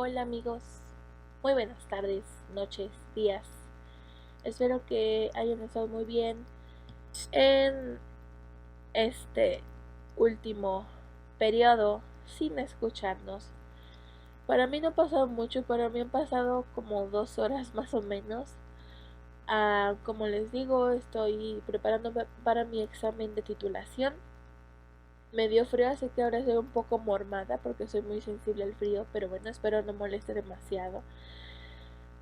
Hola amigos, muy buenas tardes, noches, días. Espero que hayan estado muy bien en este último periodo sin escucharnos. Para mí no ha pasado mucho, para mí han pasado como 2 horas más o menos. Como les digo, estoy preparándome para mi examen de titulación. Me dio frío, así que ahora estoy un poco mormada porque soy muy sensible al frío, pero bueno, espero no moleste demasiado.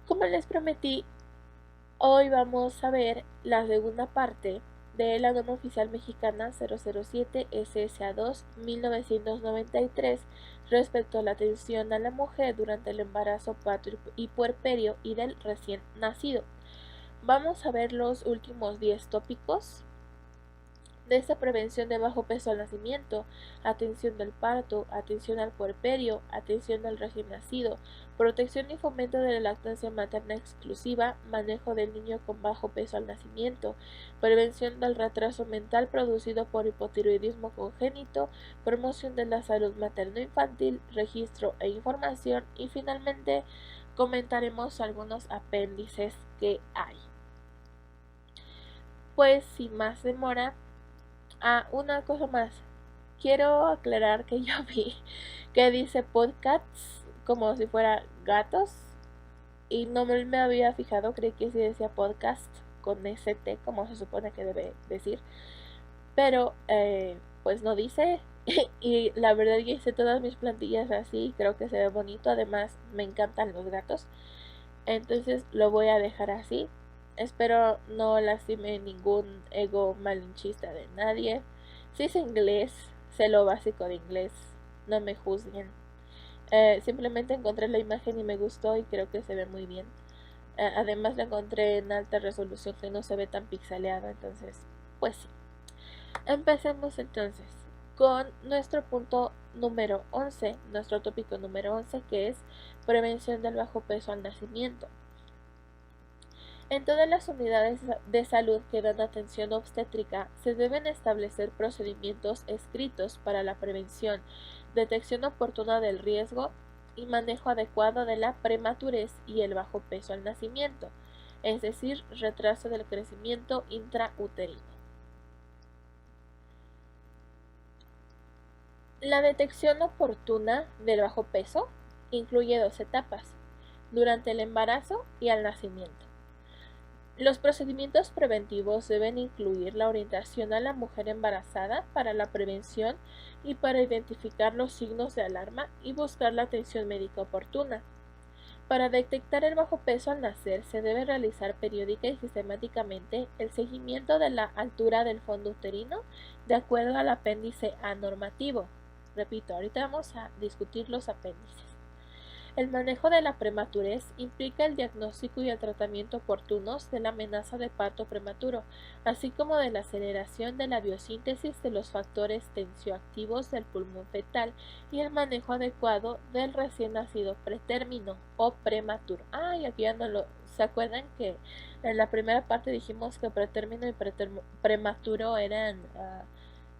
Como les prometí, hoy vamos a ver la segunda parte de la norma oficial mexicana 007 SSA2 1993 respecto a la atención a la mujer durante el embarazo, parto y puerperio y del recién nacido. Vamos a ver los últimos 10 tópicos de esta prevención de bajo peso al nacimiento, atención del parto, atención al puerperio, atención al recién nacido, protección y fomento de la lactancia materna exclusiva, manejo del niño con bajo peso al nacimiento, prevención del retraso mental producido por hipotiroidismo congénito, promoción de la salud materno-infantil, registro e información y finalmente comentaremos algunos apéndices que hay. Pues sin más demora, una cosa más. Quiero aclarar que yo vi que dice podcasts como si fuera gatos y no me había fijado, creí que sí decía podcast con ST como se supone que debe decir, pero pues no dice y la verdad que hice todas mis plantillas así, creo que se ve bonito, además me encantan los gatos, entonces lo voy a dejar así. Espero no lastime ningún ego malinchista de nadie. Si es inglés, sé lo básico de inglés, no me juzguen. Simplemente encontré la imagen y me gustó y creo que se ve muy bien. Además la encontré en alta resolución que no se ve tan pixeleado, entonces, pues sí. Empecemos entonces con nuestro punto número 11, nuestro tópico número 11, que es prevención del bajo peso al nacimiento. En todas las unidades de salud que dan atención obstétrica se deben establecer procedimientos escritos para la prevención, detección oportuna del riesgo y manejo adecuado de la prematurez y el bajo peso al nacimiento, es decir, retraso del crecimiento intrauterino. La detección oportuna del bajo peso incluye 2 etapas, durante el embarazo y al nacimiento. Los procedimientos preventivos deben incluir la orientación a la mujer embarazada para la prevención y para identificar los signos de alarma y buscar la atención médica oportuna. Para detectar el bajo peso al nacer se debe realizar periódica y sistemáticamente el seguimiento de la altura del fondo uterino de acuerdo al apéndice A normativo. Repito, ahorita vamos a discutir los apéndices. El manejo de la prematurez implica el diagnóstico y el tratamiento oportunos de la amenaza de parto prematuro, así como de la aceleración de la biosíntesis de los factores tensioactivos del pulmón fetal y el manejo adecuado del recién nacido pretérmino o prematuro. Y aquí ya no ¿se acuerdan que en la primera parte dijimos que pretérmino y prematuro eran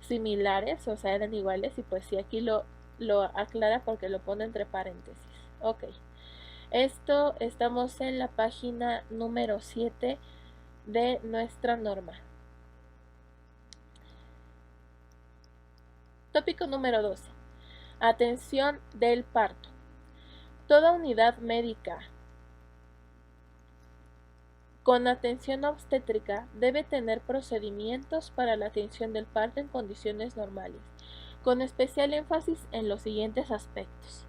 similares, o sea, eran iguales? Y pues sí, aquí lo aclara porque lo pone entre paréntesis. Ok, estamos en la página número 7 de nuestra norma. Tópico número 12. Atención del parto. Toda unidad médica con atención obstétrica debe tener procedimientos para la atención del parto en condiciones normales, con especial énfasis en los siguientes aspectos.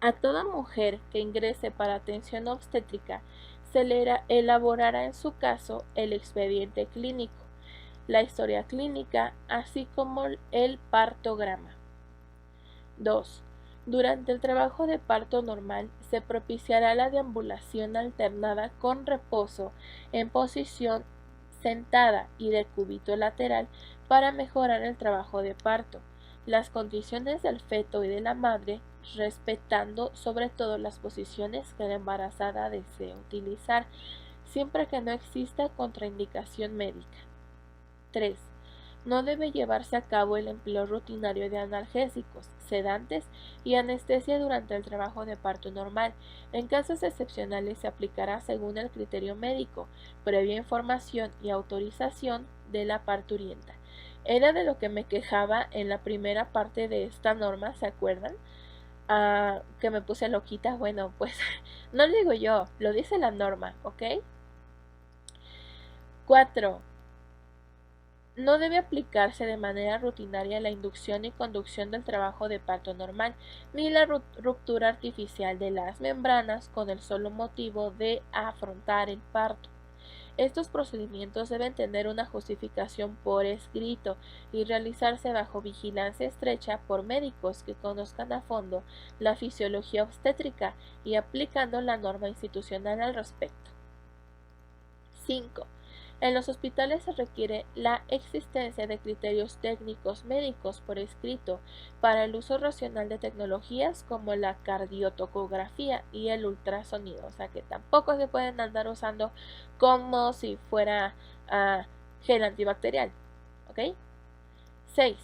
A toda mujer que ingrese para atención obstétrica se le elaborará en su caso el expediente clínico, la historia clínica, así como el partograma. 2. Durante el trabajo de parto normal se propiciará la deambulación alternada con reposo en posición sentada y de cúbito lateral para mejorar el trabajo de parto, las condiciones del feto y de la madre, respetando sobre todo las posiciones que la embarazada desee utilizar, siempre que no exista contraindicación médica. 3. No debe llevarse a cabo el empleo rutinario de analgésicos, sedantes y anestesia durante el trabajo de parto normal. En casos excepcionales se aplicará según el criterio médico, previa información y autorización de la parturienta. Era de lo que me quejaba en la primera parte de esta norma, ¿se acuerdan? Que me puse loquita. Bueno, pues no lo digo yo, lo dice la norma, ¿ok? 4. No debe aplicarse de manera rutinaria la inducción y conducción del trabajo de parto normal, ni la ruptura artificial de las membranas con el solo motivo de afrontar el parto. Estos procedimientos deben tener una justificación por escrito y realizarse bajo vigilancia estrecha por médicos que conozcan a fondo la fisiología obstétrica y aplicando la norma institucional al respecto. 5. En los hospitales se requiere la existencia de criterios técnicos médicos por escrito para el uso racional de tecnologías como la cardiotocografía y el ultrasonido, o sea que tampoco se pueden andar usando como si fuera gel antibacterial, ¿ok? 6.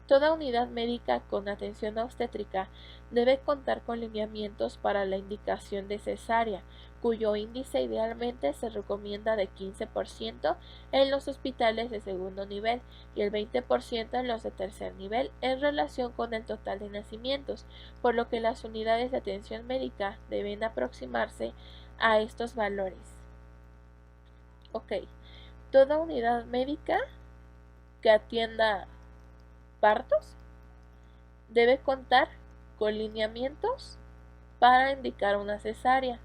Toda unidad médica con atención obstétrica debe contar con lineamientos para la indicación de cesárea, cuyo índice idealmente se recomienda de 15% en los hospitales de segundo nivel y el 20% en los de tercer nivel en relación con el total de nacimientos, por lo que las unidades de atención médica deben aproximarse a estos valores. Ok, toda unidad médica que atienda partos debe contar con lineamientos para indicar una cesárea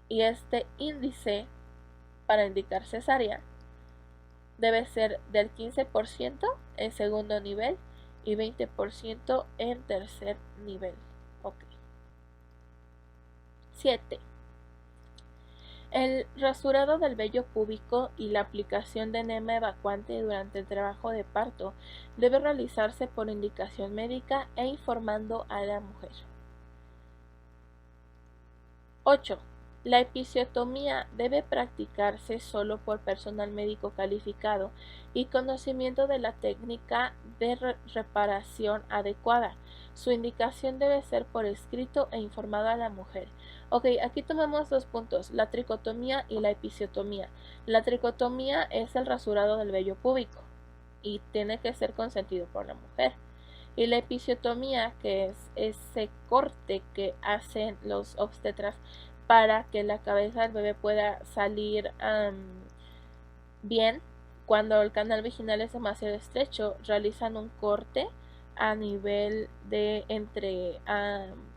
y este índice para indicar cesárea debe ser del 15% en segundo nivel y 20% en tercer nivel. Ok. 7. El rasurado del vello púbico y la aplicación de enema evacuante durante el trabajo de parto debe realizarse por indicación médica e informando a la mujer. 8. La episiotomía debe practicarse solo por personal médico calificado y conocimiento de la técnica de reparación adecuada. Su indicación debe ser por escrito e informado a la mujer. Ok, aquí tomamos dos puntos, la tricotomía y la episiotomía. La tricotomía es el rasurado del vello púbico y tiene que ser consentido por la mujer. Y la episiotomía, que es ese corte que hacen los obstetras para que la cabeza del bebé pueda salir bien. Cuando el canal vaginal es demasiado estrecho, realizan un corte a nivel de entre,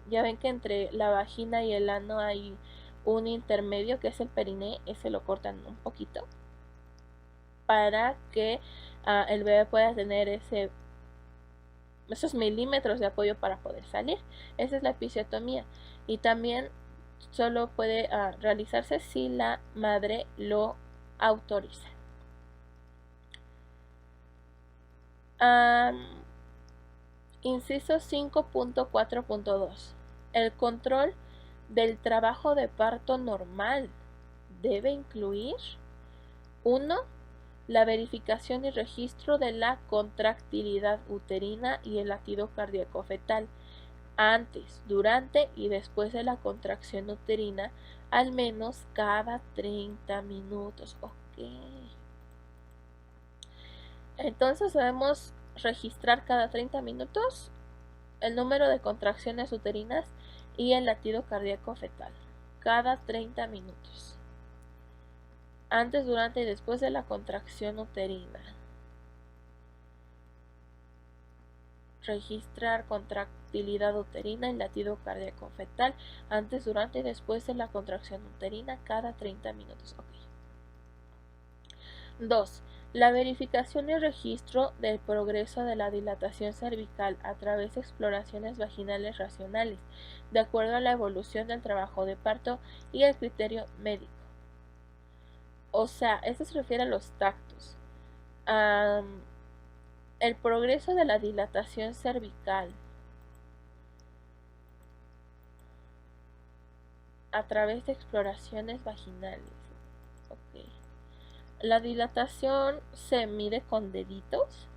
ya ven que entre la vagina y el ano hay un intermedio que es el periné, ese lo cortan un poquito para que el bebé pueda tener esos milímetros de apoyo para poder salir. Esa es la episiotomía y también solo puede realizarse si la madre lo autoriza. Inciso 5.4.2. El control del trabajo de parto normal debe incluir 1. La verificación y registro de la contractilidad uterina y el latido cardíaco fetal antes, durante y después de la contracción uterina, al menos cada 30 minutos. Ok. Entonces debemos registrar cada 30 minutos el número de contracciones uterinas y el latido cardíaco fetal. Cada 30 minutos. Antes, durante y después de la contracción uterina. Registrar contractilidad uterina y latido cardíaco fetal antes, durante y después de la contracción uterina cada 30 minutos. Okay. 2. La verificación y registro del progreso de la dilatación cervical a través de exploraciones vaginales racionales, de acuerdo a la evolución del trabajo de parto y el criterio médico. O sea, esto se refiere a los tactos. El progreso de la dilatación cervical a través de exploraciones vaginales. Okay. La dilatación se mide con deditos.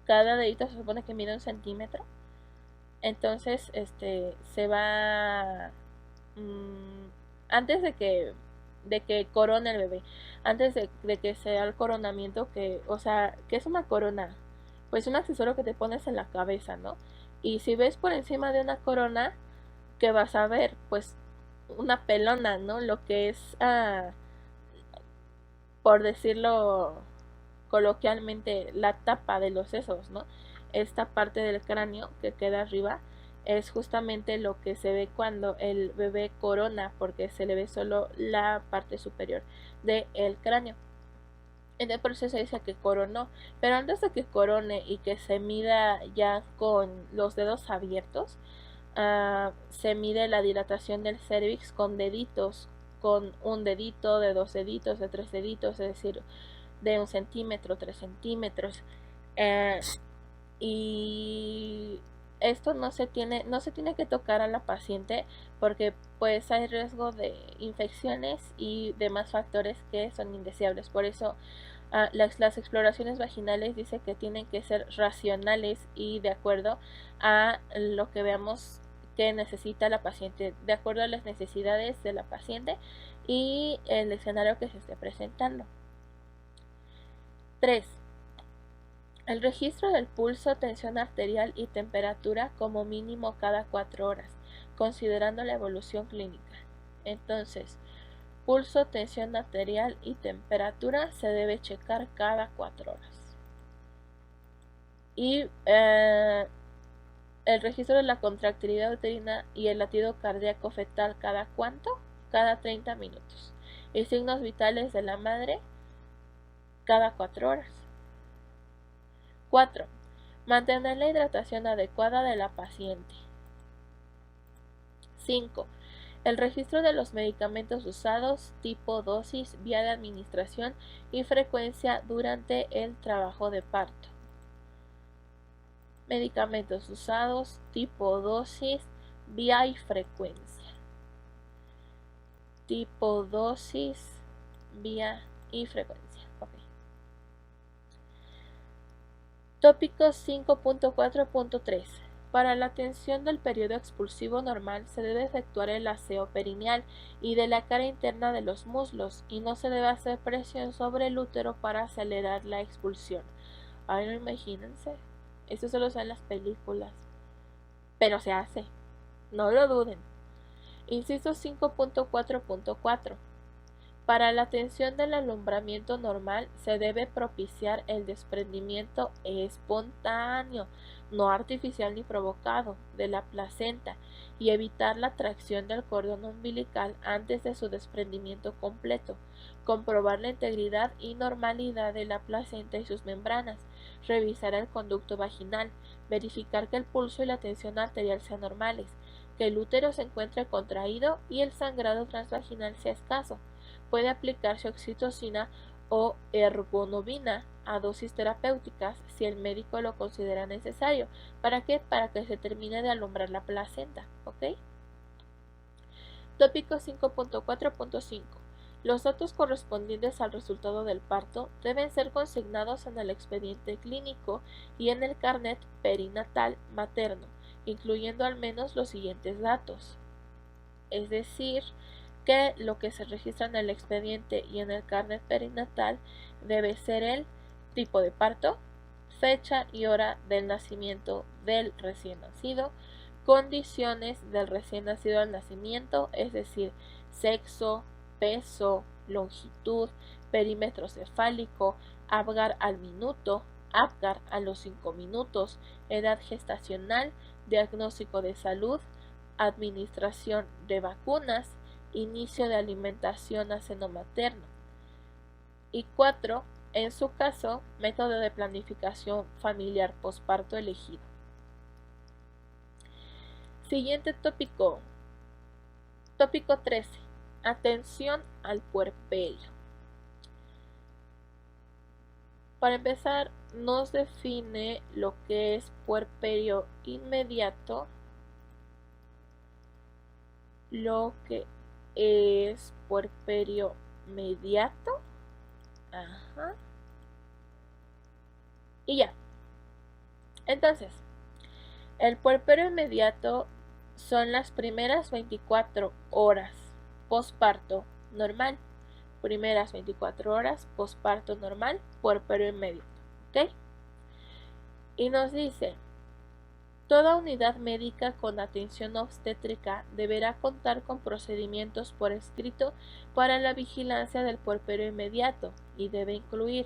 Cada dedito se supone que mide 1 centímetro. Entonces, se va antes de que corone el bebé, antes de que sea el coronamiento, o sea, que es una corona, pues un accesorio que te pones en la cabeza, ¿no? Y si ves por encima de una corona, ¿qué vas a ver? Pues una pelona, ¿no? Lo que es, por decirlo coloquialmente, la tapa de los sesos, ¿no? Esta parte del cráneo que queda arriba es justamente lo que se ve cuando el bebé corona, porque se le ve solo la parte superior del cráneo. En el proceso dice que coronó, pero antes de que corone y que se mida ya con los dedos abiertos, se mide la dilatación del cervix con deditos, con un dedito, de 2 deditos, de 3 deditos, es decir, de 1 centímetro, 3 centímetros. Y esto no se tiene que tocar a la paciente porque pues hay riesgo de infecciones y demás factores que son indeseables. Por eso las exploraciones vaginales dice que tienen que ser racionales y de acuerdo a lo que veamos que necesita la paciente, de acuerdo a las necesidades de la paciente y el escenario que se esté presentando. 3. El registro del pulso, tensión arterial y temperatura como mínimo cada 4 horas, considerando la evolución clínica. Entonces, pulso, tensión arterial y temperatura se debe checar cada 4 horas. Y el registro de la contractilidad uterina y el latido cardíaco fetal, ¿cada cuánto? Cada 30 minutos. Y signos vitales de la madre cada 4 horas. 4. Mantener la hidratación adecuada de la paciente. 5. El registro de los medicamentos usados, tipo, dosis, vía de administración y frecuencia durante el trabajo de parto. Medicamentos usados, tipo, dosis, vía y frecuencia. Tipo, dosis, vía y frecuencia. Tópico 5.4.3. Para la atención del periodo expulsivo normal se debe efectuar el aseo perineal y de la cara interna de los muslos y no se debe hacer presión sobre el útero para acelerar la expulsión. Ay, no, imagínense. Eso solo está en las películas. Pero se hace. No lo duden. Inciso 5.4.4. Para la atención del alumbramiento normal se debe propiciar el desprendimiento espontáneo, no artificial ni provocado, de la placenta y evitar la tracción del cordón umbilical antes de su desprendimiento completo, comprobar la integridad y normalidad de la placenta y sus membranas, revisar el conducto vaginal, verificar que el pulso y la tensión arterial sean normales, que el útero se encuentre contraído y el sangrado transvaginal sea escaso. Puede aplicarse oxitocina o ergonovina a dosis terapéuticas si el médico lo considera necesario. ¿Para qué? Para que se termine de alumbrar la placenta. ¿Ok? Tópico 5.4.5. Los datos correspondientes al resultado del parto deben ser consignados en el expediente clínico y en el carnet perinatal materno, incluyendo al menos los siguientes datos. Es decir, que lo que se registra en el expediente y en el carnet perinatal debe ser el tipo de parto, fecha y hora del nacimiento del recién nacido, condiciones del recién nacido al nacimiento, es decir, sexo, peso, longitud, perímetro cefálico, Apgar al minuto, Apgar a los 5 minutos, edad gestacional, diagnóstico de salud, administración de vacunas, inicio de alimentación a seno materno. Y 4. En su caso, método de planificación familiar posparto elegido. Siguiente tópico. Tópico 13. Atención al puerperio. Para empezar, nos define lo que es puerperio inmediato, lo que es puerperio mediato Ajá. Y ya. Entonces, el puerperio inmediato son las primeras 24 horas posparto normal. Primeras 24 horas posparto normal, puerperio inmediato. ¿Ok? Y nos dice, toda unidad médica con atención obstétrica deberá contar con procedimientos por escrito para la vigilancia del puerperio inmediato y debe incluir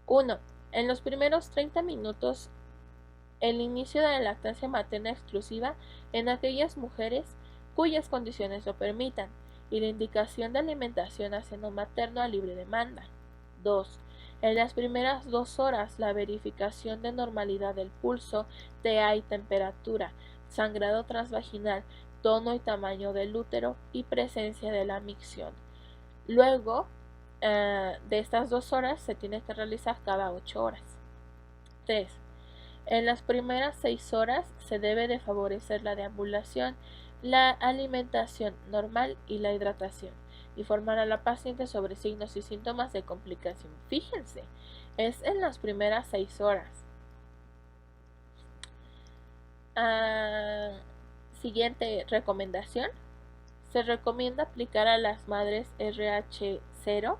1. En los primeros 30 minutos, el inicio de la lactancia materna exclusiva en aquellas mujeres cuyas condiciones lo permitan y la indicación de alimentación a seno materno a libre demanda. 2. En las primeras 2 horas, la verificación de normalidad del pulso, TA y temperatura, sangrado transvaginal, tono y tamaño del útero y presencia de la micción. Luego, de estas 2 horas se tiene que realizar cada 8 horas. 3. En las primeras 6 horas se debe de favorecer la deambulación, la alimentación normal y la hidratación. Informar a la paciente sobre signos y síntomas de complicación. Fíjense, es en las primeras 6 horas. Siguiente recomendación. Se recomienda aplicar a las madres RH0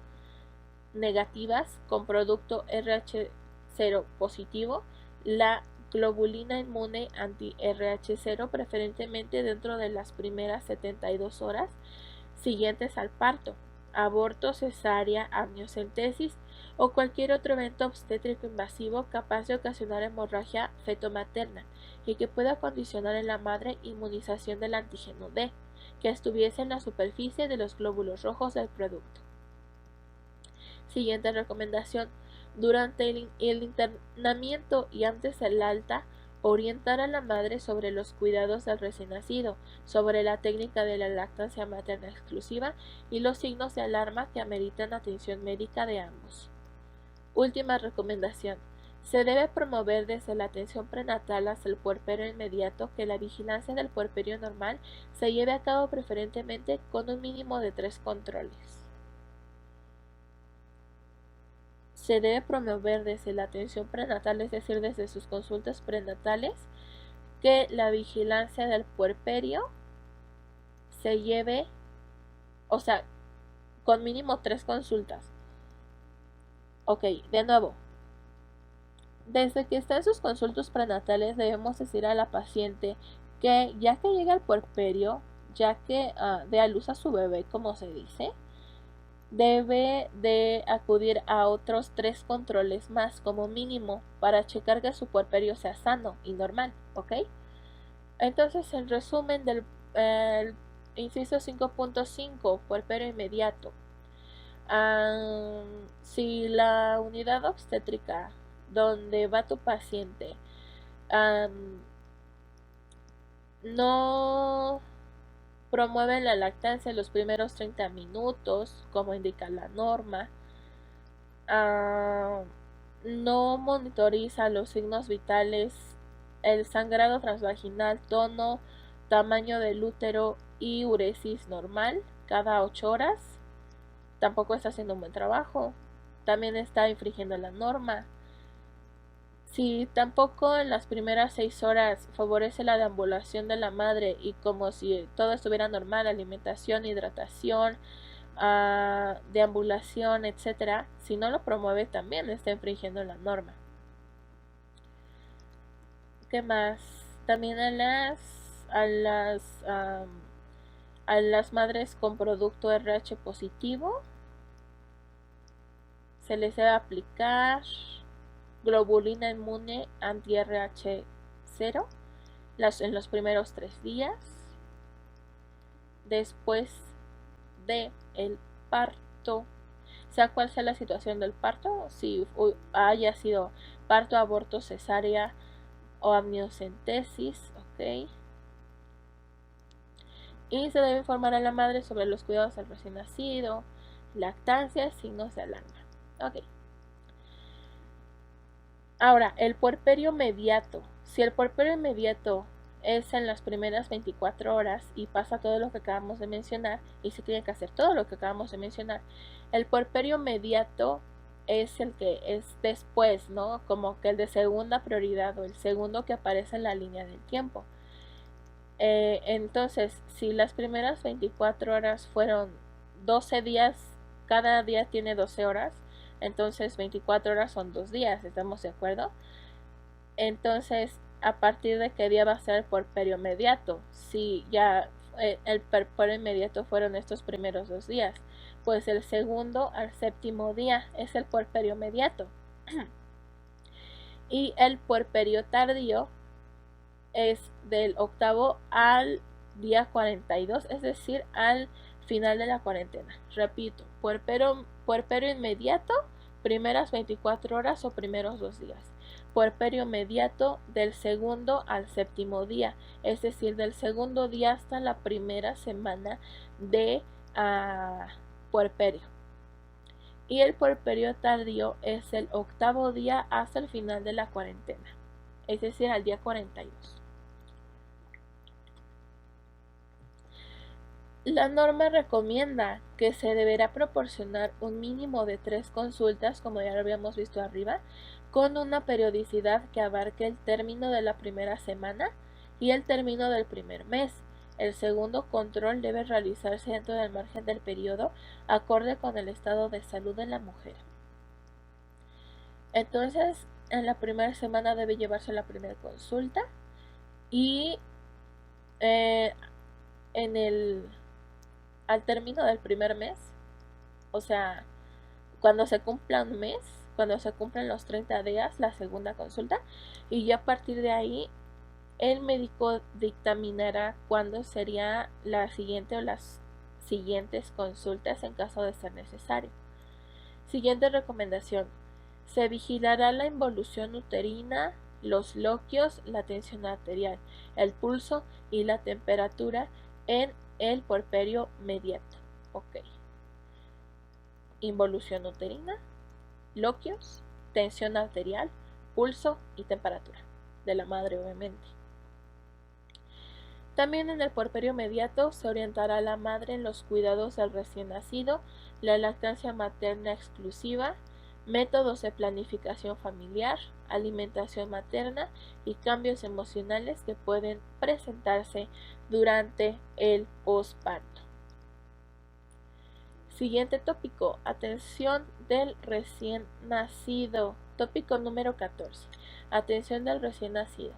negativas con producto RH0 positivo la globulina inmune anti-RH0 preferentemente dentro de las primeras 72 horas siguientes al parto, aborto, cesárea, amniocentesis o cualquier otro evento obstétrico invasivo capaz de ocasionar hemorragia fetomaterna y que pueda condicionar en la madre inmunización del antígeno D, que estuviese en la superficie de los glóbulos rojos del producto. Siguiente recomendación. Durante el internamiento y antes del alta, orientar a la madre sobre los cuidados del recién nacido, sobre la técnica de la lactancia materna exclusiva y los signos de alarma que ameritan atención médica de ambos. Última recomendación. Se debe promover desde la atención prenatal hasta el puerperio inmediato que la vigilancia del puerperio normal se lleve a cabo preferentemente con un mínimo de 3 controles. Se debe promover desde la atención prenatal, es decir, desde sus consultas prenatales, que la vigilancia del puerperio se lleve, o sea, con mínimo 3 consultas. Ok, de nuevo. Desde que está en sus consultas prenatales debemos decir a la paciente que ya que llega el puerperio, ya que dé a luz a su bebé, como se dice, debe de acudir a otros 3 controles más como mínimo para checar que su puerperio sea sano y normal, ¿ok? Entonces, en resumen del inciso 5.5, puerperio inmediato. Si la unidad obstétrica donde va tu paciente no promueve la lactancia en los primeros 30 minutos, como indica la norma, no monitoriza los signos vitales, el sangrado transvaginal, tono, tamaño del útero y uresis normal cada 8 horas, tampoco está haciendo un buen trabajo, también está infringiendo la norma. Si tampoco en las primeras 6 horas favorece la deambulación de la madre y como si todo estuviera normal, alimentación, hidratación, deambulación, etcétera, si no lo promueve también está infringiendo la norma. ¿Qué más? También a las madres con producto RH positivo se les debe aplicar globulina inmune anti-RH0 en los primeros 3 días después de el parto, sea cual sea la situación del parto, si haya sido parto, aborto, cesárea o amniocentesis, ok. Y se debe informar a la madre sobre los cuidados del recién nacido, lactancia, signos de alarma, ok. Ahora, el puerperio inmediato. Si el puerperio inmediato es en las primeras 24 horas y pasa todo lo que acabamos de mencionar y se tiene que hacer todo lo que acabamos de mencionar. El puerperio mediato es el que es después, ¿no? Como que el de segunda prioridad o el segundo que aparece en la línea del tiempo. Entonces, si las primeras 24 horas fueron 12 días, cada día tiene 12 horas, entonces 24 horas son 2 días, ¿estamos de acuerdo? Entonces, ¿a partir de qué día va a ser el puerperio mediato? Si ya el puerperio inmediato fueron estos primeros 2 días, pues el segundo al séptimo día es el puerperio mediato. Y el puerperio tardío es del octavo al día 42, es decir, al final de la cuarentena. Repito, puerperio inmediato, primeras 24 horas o primeros 2 días. Puerperio mediato del segundo al séptimo día, es decir, del segundo día hasta la primera semana de puerperio. Y el puerperio tardío es el octavo día hasta el final de la cuarentena, es decir, al día 42. La norma recomienda que se deberá proporcionar un mínimo de 3 consultas, como ya lo habíamos visto arriba, con una periodicidad que abarque el término de la primera semana y el término del primer mes. El segundo control debe realizarse dentro del margen del periodo, acorde con el estado de salud de la mujer. Entonces, en la primera semana debe llevarse la primera consulta y al término del primer mes, o sea, cuando se cumpla un mes, cuando se cumplen los 30 días, la segunda consulta, y ya a partir de ahí el médico dictaminará cuándo sería la siguiente o las siguientes consultas en caso de ser necesario. Siguiente recomendación: se vigilará la involución uterina, los loquios, la tensión arterial, el pulso y la temperatura en el puerperio mediato. Ok. Involución uterina, loquios, tensión arterial, pulso y temperatura de la madre, obviamente. También en el puerperio mediato se orientará a la madre en los cuidados del recién nacido, la lactancia materna exclusiva, métodos de planificación familiar, alimentación materna y cambios emocionales que pueden presentarse durante el posparto. Siguiente tópico: atención del recién nacido. Tópico número 14. Atención del recién nacido.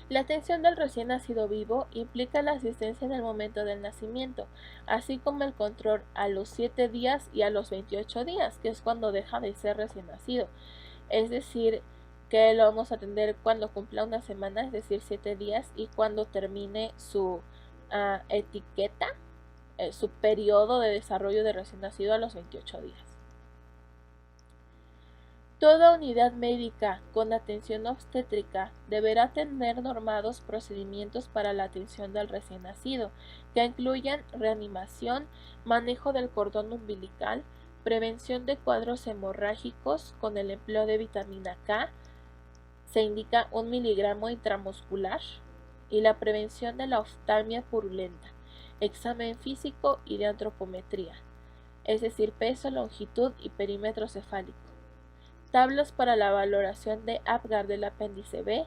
La atención del recién nacido vivo implica la asistencia en el momento del nacimiento, así como el control a los 7 días y a los 28 días, que es cuando deja de ser recién nacido. Es decir, que lo vamos a atender cuando cumpla una semana, es decir, 7 días, y cuando termine su etiqueta, su periodo de desarrollo de recién nacido a los 28 días. Toda unidad médica con atención obstétrica deberá tener normados procedimientos para la atención del recién nacido, que incluyan reanimación, manejo del cordón umbilical, prevención de cuadros hemorrágicos con el empleo de vitamina K, se indica 1 miligramo intramuscular, y la prevención de la oftalmia purulenta, examen físico y de antropometría, es decir, peso, longitud y perímetro cefálico. Tablas para la valoración de Apgar del apéndice B,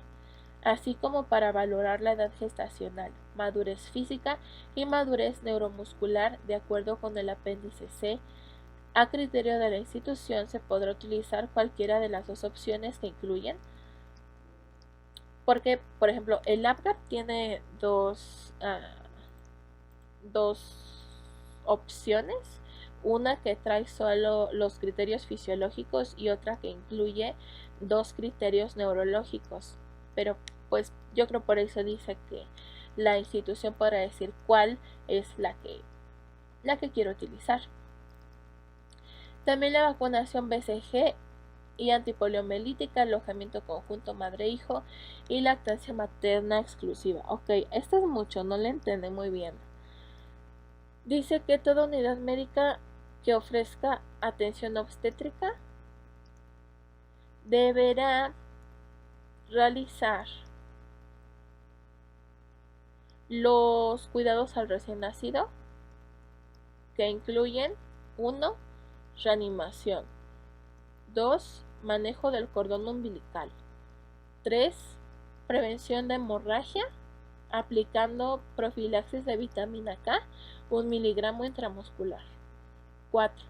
así como para valorar la edad gestacional, madurez física y madurez neuromuscular de acuerdo con el apéndice C. A criterio de la institución se podrá utilizar cualquiera de las dos opciones que incluyen, porque, por ejemplo, el Apgar tiene dos opciones. Una que trae solo los criterios fisiológicos y otra que incluye 2 criterios neurológicos. Pero pues yo creo por eso dice que la institución podrá decir cuál es la que quiero utilizar. También la vacunación BCG y antipoliomielítica, alojamiento conjunto madre-hijo y lactancia materna exclusiva. Ok, esto es mucho, no le entendí muy bien. Dice que toda unidad médica que ofrezca atención obstétrica deberá realizar Los cuidados al recién nacido, que incluyen 1. Reanimación. 2. Manejo del cordón umbilical. 3. Prevención de hemorragia, aplicando profilaxis de vitamina K, 1 miligramo intramuscular. 4.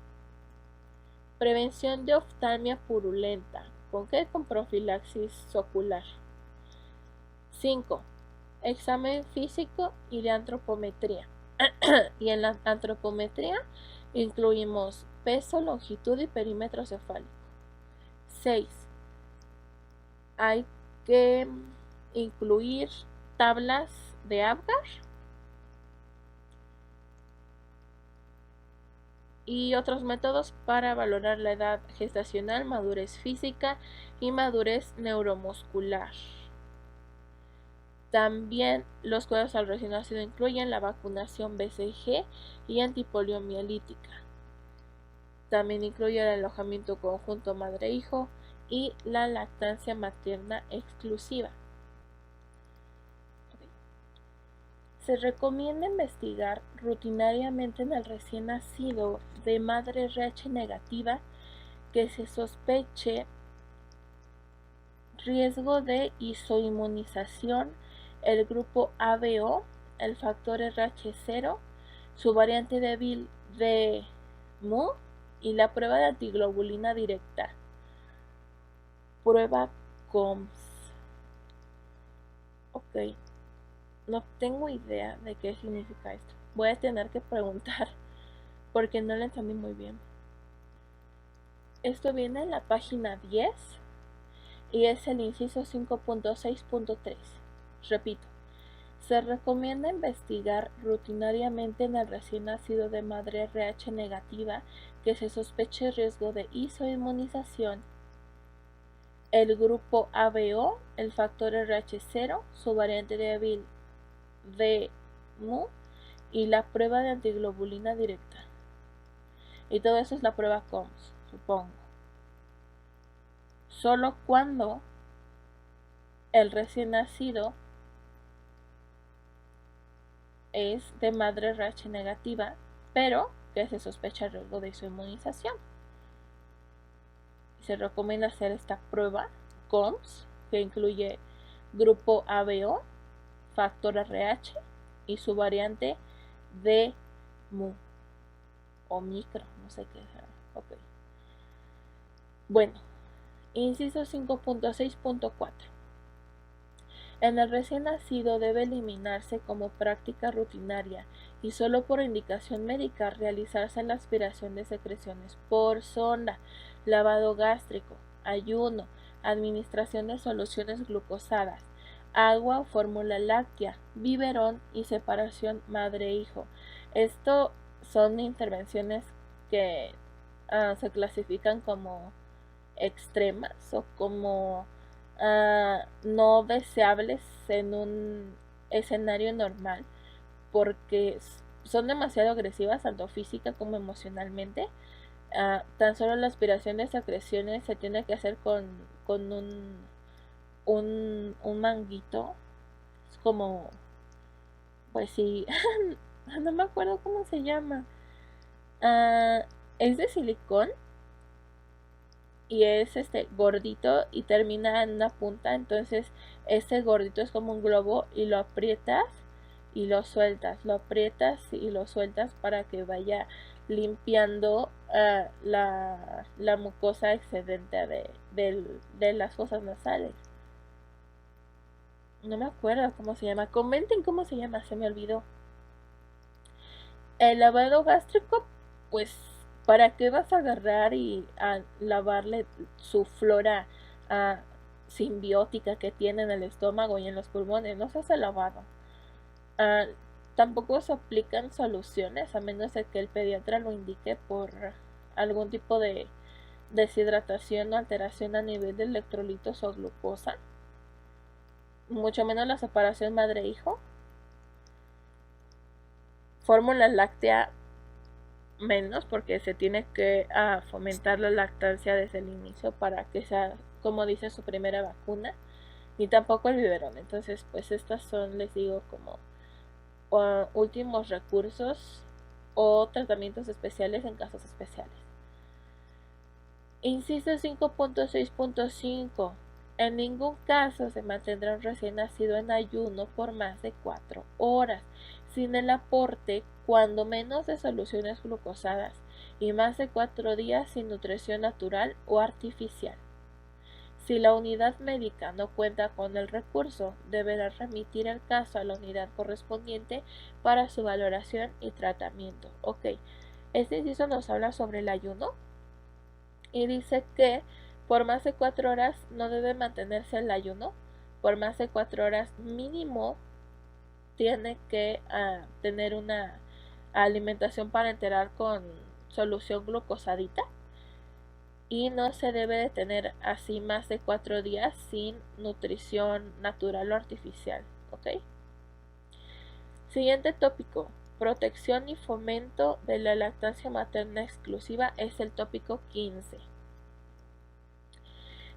Prevención de oftalmia purulenta. ¿Con qué? Con profilaxis ocular. 5. Examen físico y de antropometría. Y en la antropometría incluimos peso, longitud y perímetro cefálico. 6. Hay que incluir tablas de Apgar y otros métodos para valorar la edad gestacional, madurez física y madurez neuromuscular. También los cuidados al recién nacido incluyen la vacunación BCG y antipoliomielítica. También incluye el alojamiento conjunto madre-hijo y la lactancia materna exclusiva. Se recomienda investigar rutinariamente en el recién nacido de madre RH negativa que se sospeche riesgo de isoinmunización, el grupo ABO, el factor RH0, su variante débil de MU y la prueba de antiglobulina directa. Prueba COMS. Ok, no tengo idea de qué significa esto. Voy a tener que preguntar porque no lo entendí muy bien. Esto viene en la página 10 y es el inciso 5.6.3. Repito, se recomienda investigar rutinariamente en el recién nacido de madre RH negativa que se sospeche riesgo de isoinmunización, el grupo ABO, el factor RH0, su variante débil de MU y la prueba de antiglobulina directa. Y todo eso es la prueba COMS, supongo. Solo cuando el recién nacido es de madre RH negativa, pero que se sospecha el riesgo de isoinmunización. Se recomienda hacer esta prueba COMS, que incluye grupo ABO, factor RH y su variante de MU o micro, no sé qué sea. Okay. Bueno, inciso 5.6.4. En el recién nacido debe eliminarse como práctica rutinaria y solo por indicación médica realizarse la aspiración de secreciones por sonda, lavado gástrico, ayuno, administración de soluciones glucosadas, agua o fórmula láctea, biberón y separación madre-hijo. Esto son intervenciones que se clasifican como extremas o como no deseables en un escenario normal porque son demasiado agresivas tanto física como emocionalmente. Tan solo la aspiración de secreciones se tiene que hacer con un manguito. Es como, pues sí, no me acuerdo cómo se llama. Es de silicón y es gordito y termina en una punta, entonces ese gordito es como un globo y lo aprietas y lo sueltas, lo aprietas y lo sueltas para que vaya limpiando la mucosa excedente de las fosas nasales. No me acuerdo cómo se llama, comenten cómo se llama, se me olvidó. El lavado gástrico, pues ¿para qué vas a agarrar y a lavarle su flora simbiótica que tiene en el estómago y en los pulmones? No se hace lavado. Tampoco se aplican soluciones a menos de que el pediatra lo indique por algún tipo de deshidratación o alteración a nivel de electrolitos o glucosa. Mucho menos la separación madre-hijo. Fórmula láctea menos porque se tiene que fomentar la lactancia desde el inicio para que sea, como dice, su primera vacuna, ni tampoco el biberón. Entonces pues estas son, les digo, como últimos recursos o tratamientos especiales en casos especiales. Inciso 5.6.5. En ningún caso se mantendrá un recién nacido en ayuno por más de 4 horas, sin el aporte, cuando menos, de soluciones glucosadas, y más de 4 días sin nutrición natural o artificial. Si la unidad médica no cuenta con el recurso, deberá remitir el caso a la unidad correspondiente para su valoración y tratamiento. Ok, este inciso nos habla sobre el ayuno y dice que por más de 4 horas no debe mantenerse el ayuno. Por más de 4 horas mínimo tiene que tener una alimentación parenteral con solución glucosadita. Y no se debe de tener así más de 4 días sin nutrición natural o artificial. ¿Ok? Siguiente tópico. Protección y fomento de la lactancia materna exclusiva es el tópico 15.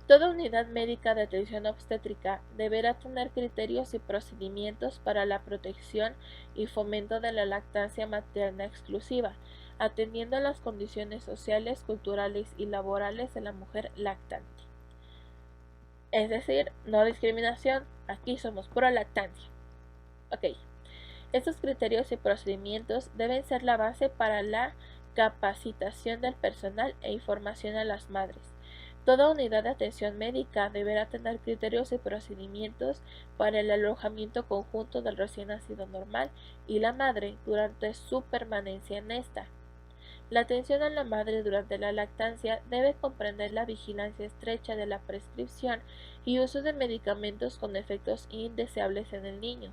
Toda unidad médica de atención obstétrica deberá tener criterios y procedimientos para la protección y fomento de la lactancia materna exclusiva, atendiendo a las condiciones sociales, culturales y laborales de la mujer lactante. Es decir, no discriminación, aquí somos pro lactancia. Ok, estos criterios y procedimientos deben ser la base para la capacitación del personal e información a las madres. Toda unidad de atención médica deberá tener criterios y procedimientos para el alojamiento conjunto del recién nacido normal y la madre durante su permanencia en esta. La atención a la madre durante la lactancia debe comprender la vigilancia estrecha de la prescripción y uso de medicamentos con efectos indeseables en el niño.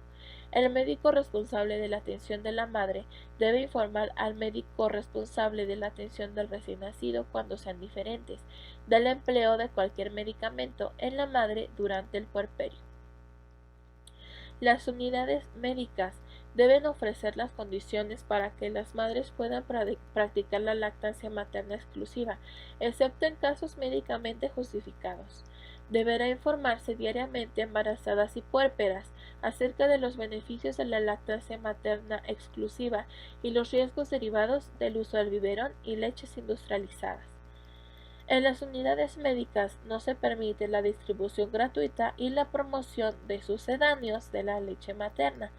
El médico responsable de la atención de la madre debe informar al médico responsable de la atención del recién nacido cuando sean diferentes, del empleo de cualquier medicamento en la madre durante el puerperio. Las unidades médicas deben ofrecer las condiciones para que las madres puedan practicar la lactancia materna exclusiva, excepto en casos médicamente justificados. Deberá informarse diariamente a embarazadas y puérperas acerca de los beneficios de la lactancia materna exclusiva y los riesgos derivados del uso del biberón y leches industrializadas. En las unidades médicas no se permite la distribución gratuita y la promoción de sucedáneos de la leche materna.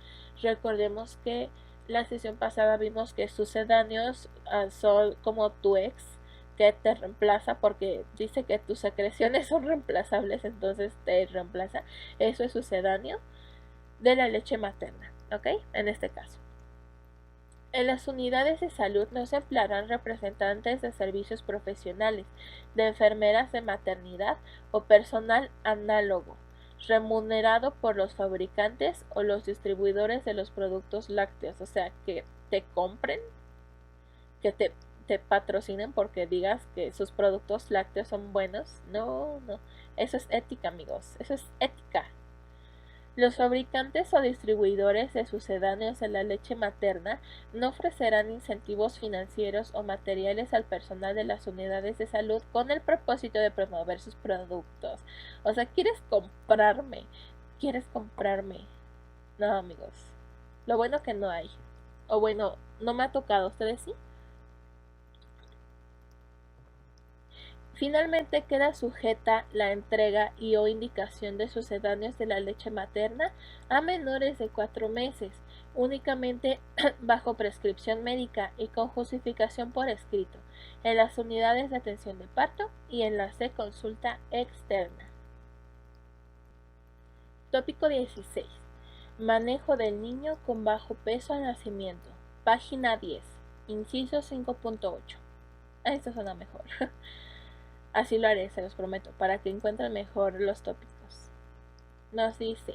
Recordemos que la sesión pasada vimos que sucedáneos son como tu ex, que te reemplaza porque dice que tus secreciones son reemplazables, entonces te reemplaza. Eso es sucedáneo de la leche materna, ¿ok? En este caso. En las unidades de salud no se emplearán representantes de servicios profesionales, de enfermeras de maternidad o personal análogo, remunerado por los fabricantes o los distribuidores de los productos lácteos. O sea, que te compren, que te patrocinen porque digas que sus productos lácteos son buenos. No. Eso es ética, amigos. Eso es ética. Los fabricantes o distribuidores de sucedáneos de la leche materna no ofrecerán incentivos financieros o materiales al personal de las unidades de salud con el propósito de promover sus productos. O sea, ¿quieres comprarme? No, amigos. Lo bueno que no hay. O bueno, no me ha tocado. ¿Ustedes sí? Finalmente queda sujeta la entrega y o indicación de sucedáneos de la leche materna a menores de 4 meses, únicamente bajo prescripción médica y con justificación por escrito, en las unidades de atención de parto y en las de consulta externa. Tópico 16. Manejo del niño con bajo peso al nacimiento. Página 10. Inciso 5.8. Esto suena mejor. Así lo haré, se los prometo, para que encuentren mejor los tópicos. Nos dice,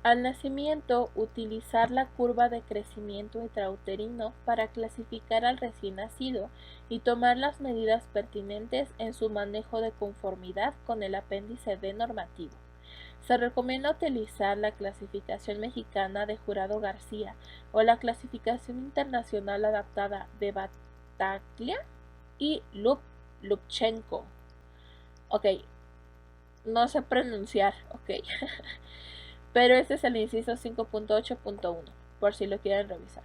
al nacimiento, utilizar la curva de crecimiento intrauterino para clasificar al recién nacido y tomar las medidas pertinentes en su manejo de conformidad con el apéndice D normativo. Se recomienda utilizar la clasificación mexicana de Jurado García o la clasificación internacional adaptada de Battaglia y Lubchenco. Ok, no sé pronunciar, ok. Pero este es el inciso 5.8.1. por si lo quieren revisar.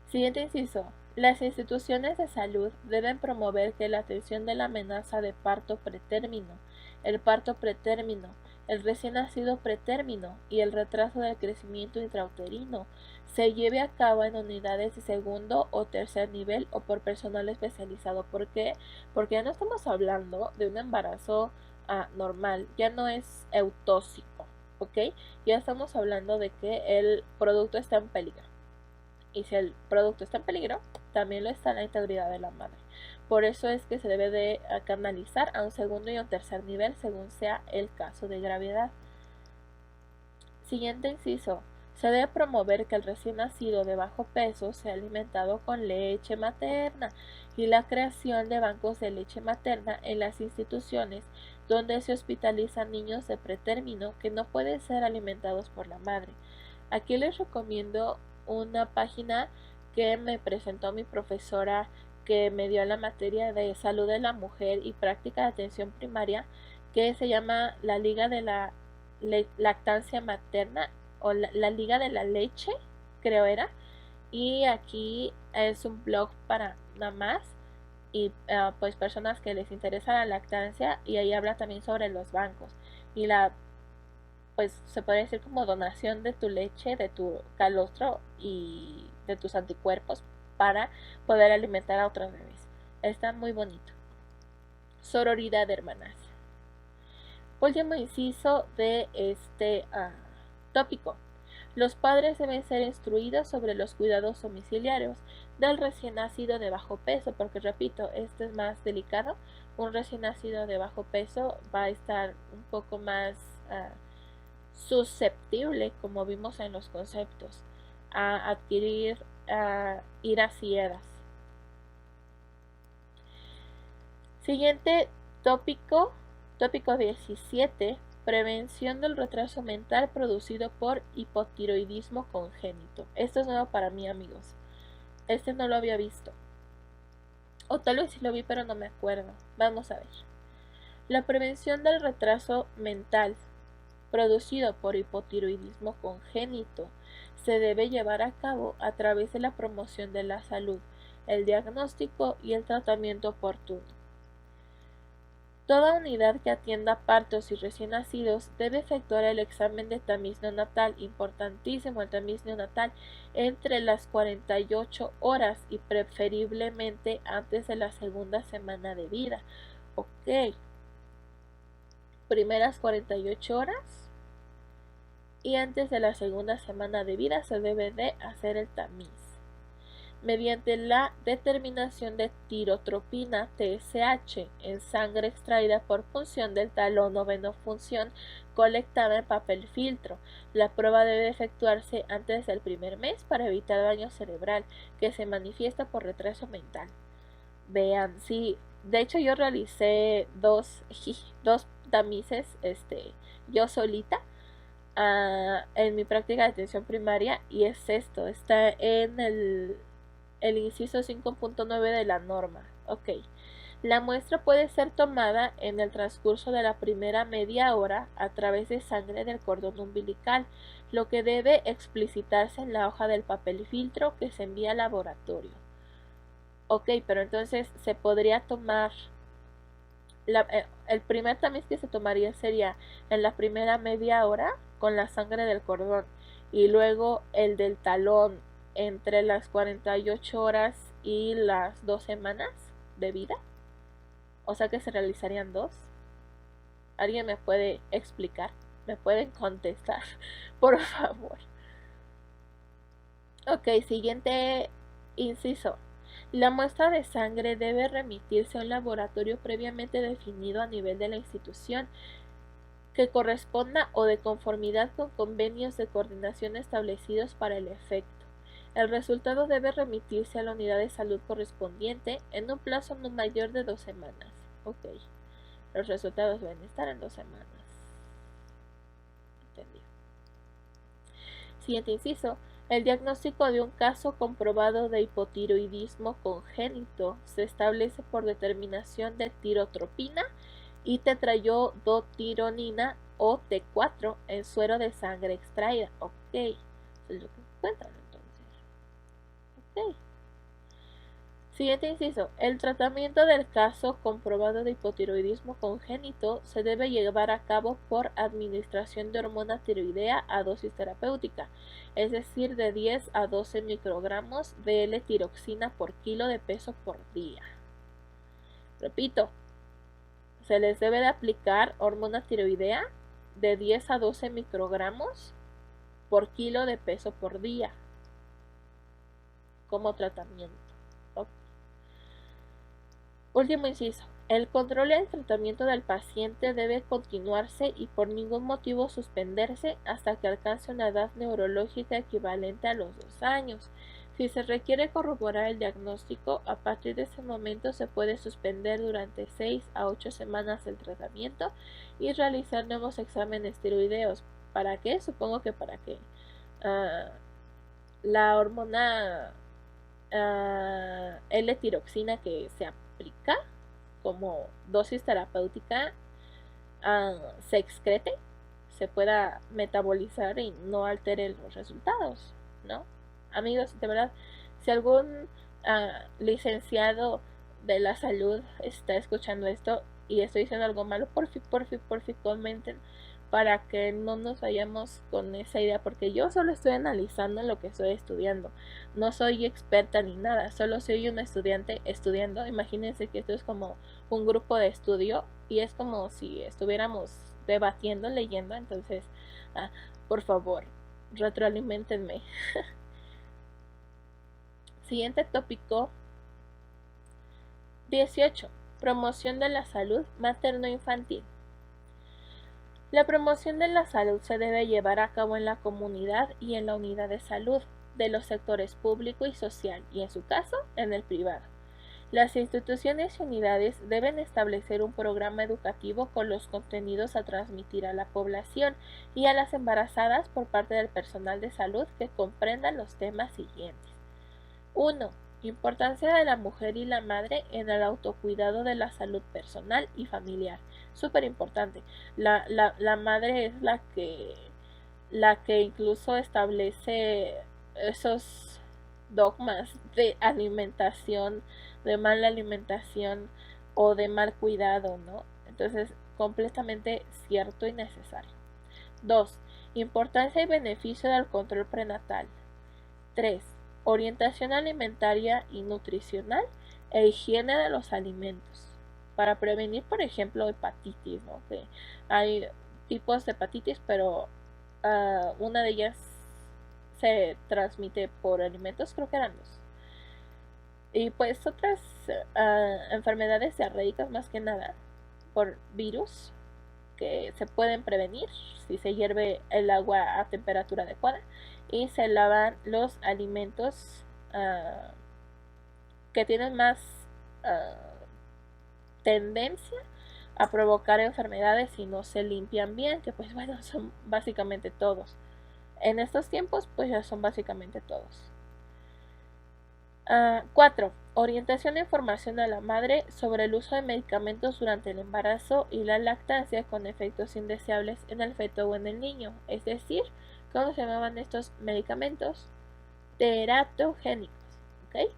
Siguiente inciso. Las instituciones de salud deben promover que la atención de la amenaza de parto pretérmino, el parto pretérmino, el recién nacido pretérmino y el retraso del crecimiento intrauterino se lleve a cabo en unidades de segundo o tercer nivel o por personal especializado. ¿Por qué? Porque ya no estamos hablando de un embarazo normal, ya no es eutóxico, ¿ok? Ya estamos hablando de que el producto está en peligro. Y si el producto está en peligro, también lo está la integridad de la madre. Por eso es que se debe de canalizar a un segundo y un tercer nivel según sea el caso de gravedad. Siguiente inciso. Se debe promover que el recién nacido de bajo peso sea alimentado con leche materna y la creación de bancos de leche materna en las instituciones donde se hospitalizan niños de pretérmino que no pueden ser alimentados por la madre. Aquí les recomiendo una página que me presentó mi profesora que me dio la materia de salud de la mujer y práctica de atención primaria, que se llama la Liga de la Lactancia Materna o la Liga de la Leche, creo era. Y aquí es un blog para mamás y pues personas que les interesa la lactancia, y ahí habla también sobre los bancos y pues se puede decir como donación de tu leche, de tu calostro y de tus anticuerpos para poder alimentar a otros bebés. Está muy bonito. Sororidad de hermanas. Último inciso de este tópico. Los padres deben ser instruidos sobre los cuidados domiciliarios del recién nacido de bajo peso, porque repito, esto es más delicado. Un recién nacido de bajo peso va a estar un poco más susceptible, como vimos en los conceptos, a adquirir iras ciegas. Siguiente tópico 17, prevención del retraso mental producido por hipotiroidismo congénito. Esto es nuevo para mí, amigos. Este no lo había visto. O tal vez sí lo vi, pero no me acuerdo. Vamos a ver. La prevención del retraso mental producido por hipotiroidismo congénito se debe llevar a cabo a través de la promoción de la salud, el diagnóstico y el tratamiento oportuno. Toda unidad que atienda partos y recién nacidos debe efectuar el examen de tamiz neonatal, importantísimo el tamiz neonatal, entre las 48 horas y preferiblemente antes de la segunda semana de vida. Ok. Primeras 48 horas y antes de la segunda semana de vida se debe de hacer el tamiz mediante la determinación de tirotropina TSH en sangre extraída por punción del talón o venofunción colectada en papel filtro. La prueba debe efectuarse antes del primer mes para evitar daño cerebral que se manifiesta por retraso mental. Vean, sí, de hecho yo realicé dos tamices yo solita en mi práctica de atención primaria, y es esto, está en el inciso 5.9 de la norma. Ok. La muestra puede ser tomada en el transcurso de la primera media hora a través de sangre del cordón umbilical, lo que debe explicitarse en la hoja del papel filtro que se envía al laboratorio. Ok, pero entonces se podría tomar, el primer tamiz que se tomaría sería en la primera media hora con la sangre del cordón, y luego el del talón entre las 48 horas y las 2 semanas de vida. O sea que se realizarían dos. ¿Alguien me puede explicar? ¿Me pueden contestar? Por favor. Ok, siguiente inciso. La muestra de sangre debe remitirse a un laboratorio previamente definido a nivel de la institución que corresponda o de conformidad con convenios de coordinación establecidos para el efecto. El resultado debe remitirse a la unidad de salud correspondiente en un plazo no mayor de 2 semanas. Ok. Los resultados deben estar en 2 semanas. Entendido. Siguiente inciso. El diagnóstico de un caso comprobado de hipotiroidismo congénito se establece por determinación de tirotropina y tetrayodotironina o T4 en suero de sangre extraída. Ok. es lo que encuentran entonces. Ok. Siguiente inciso. El tratamiento del caso comprobado de hipotiroidismo congénito se debe llevar a cabo por administración de hormona tiroidea a dosis terapéutica, es decir, de 10 a 12 microgramos de L-tiroxina por kilo de peso por día. Repito, se les debe de aplicar hormona tiroidea de 10 a 12 microgramos por kilo de peso por día como tratamiento. Último inciso. El control y el tratamiento del paciente debe continuarse y por ningún motivo suspenderse hasta que alcance una edad neurológica equivalente a los 2 años. Si se requiere corroborar el diagnóstico, a partir de ese momento se puede suspender durante 6 a 8 semanas el tratamiento y realizar nuevos exámenes tiroideos. ¿Para qué? Supongo que para que la hormona L-tiroxina que se aplica como dosis terapéutica se excrete, se pueda metabolizar y no altere los resultados, ¿no? Amigos, de verdad, si algún licenciado de la salud está escuchando esto y estoy diciendo algo malo, porfi, comenten para que no nos vayamos con esa idea, porque yo solo estoy analizando lo que estoy estudiando, no soy experta ni nada, solo soy una estudiante estudiando. Imagínense que esto es como un grupo de estudio y es como si estuviéramos debatiendo, leyendo, entonces, por favor, retroalimentenme. Siguiente tópico. 18. Promoción de la salud materno-infantil. La promoción de la salud se debe llevar a cabo en la comunidad y en la unidad de salud de los sectores público y social, y en su caso, en el privado. Las instituciones y unidades deben establecer un programa educativo con los contenidos a transmitir a la población y a las embarazadas por parte del personal de salud que comprendan los temas siguientes. 1. Importancia de la mujer y la madre en el autocuidado de la salud personal y familiar. Súper importante. La madre es la que incluso establece esos dogmas de alimentación, de mala alimentación o de mal cuidado, ¿no? Entonces, completamente cierto y necesario. 2. Importancia y beneficio del control prenatal. 3. Orientación alimentaria y nutricional e higiene de los alimentos para prevenir, por ejemplo, hepatitis, ¿no? Que hay tipos de hepatitis, pero una de ellas se transmite por alimentos, creo que eran dos. Y pues otras enfermedades diarreicas más que nada por virus que se pueden prevenir si se hierve el agua a temperatura adecuada y se lavan los alimentos que tienen más tendencia a provocar enfermedades si no se limpian bien, que pues bueno, son básicamente todos. En estos tiempos pues ya son básicamente todos. 4. Orientación e información a la madre sobre el uso de medicamentos durante el embarazo y la lactancia con efectos indeseables en el feto o en el niño. Es decir, ¿cómo se llamaban estos medicamentos? Teratogénicos. ¿Ok?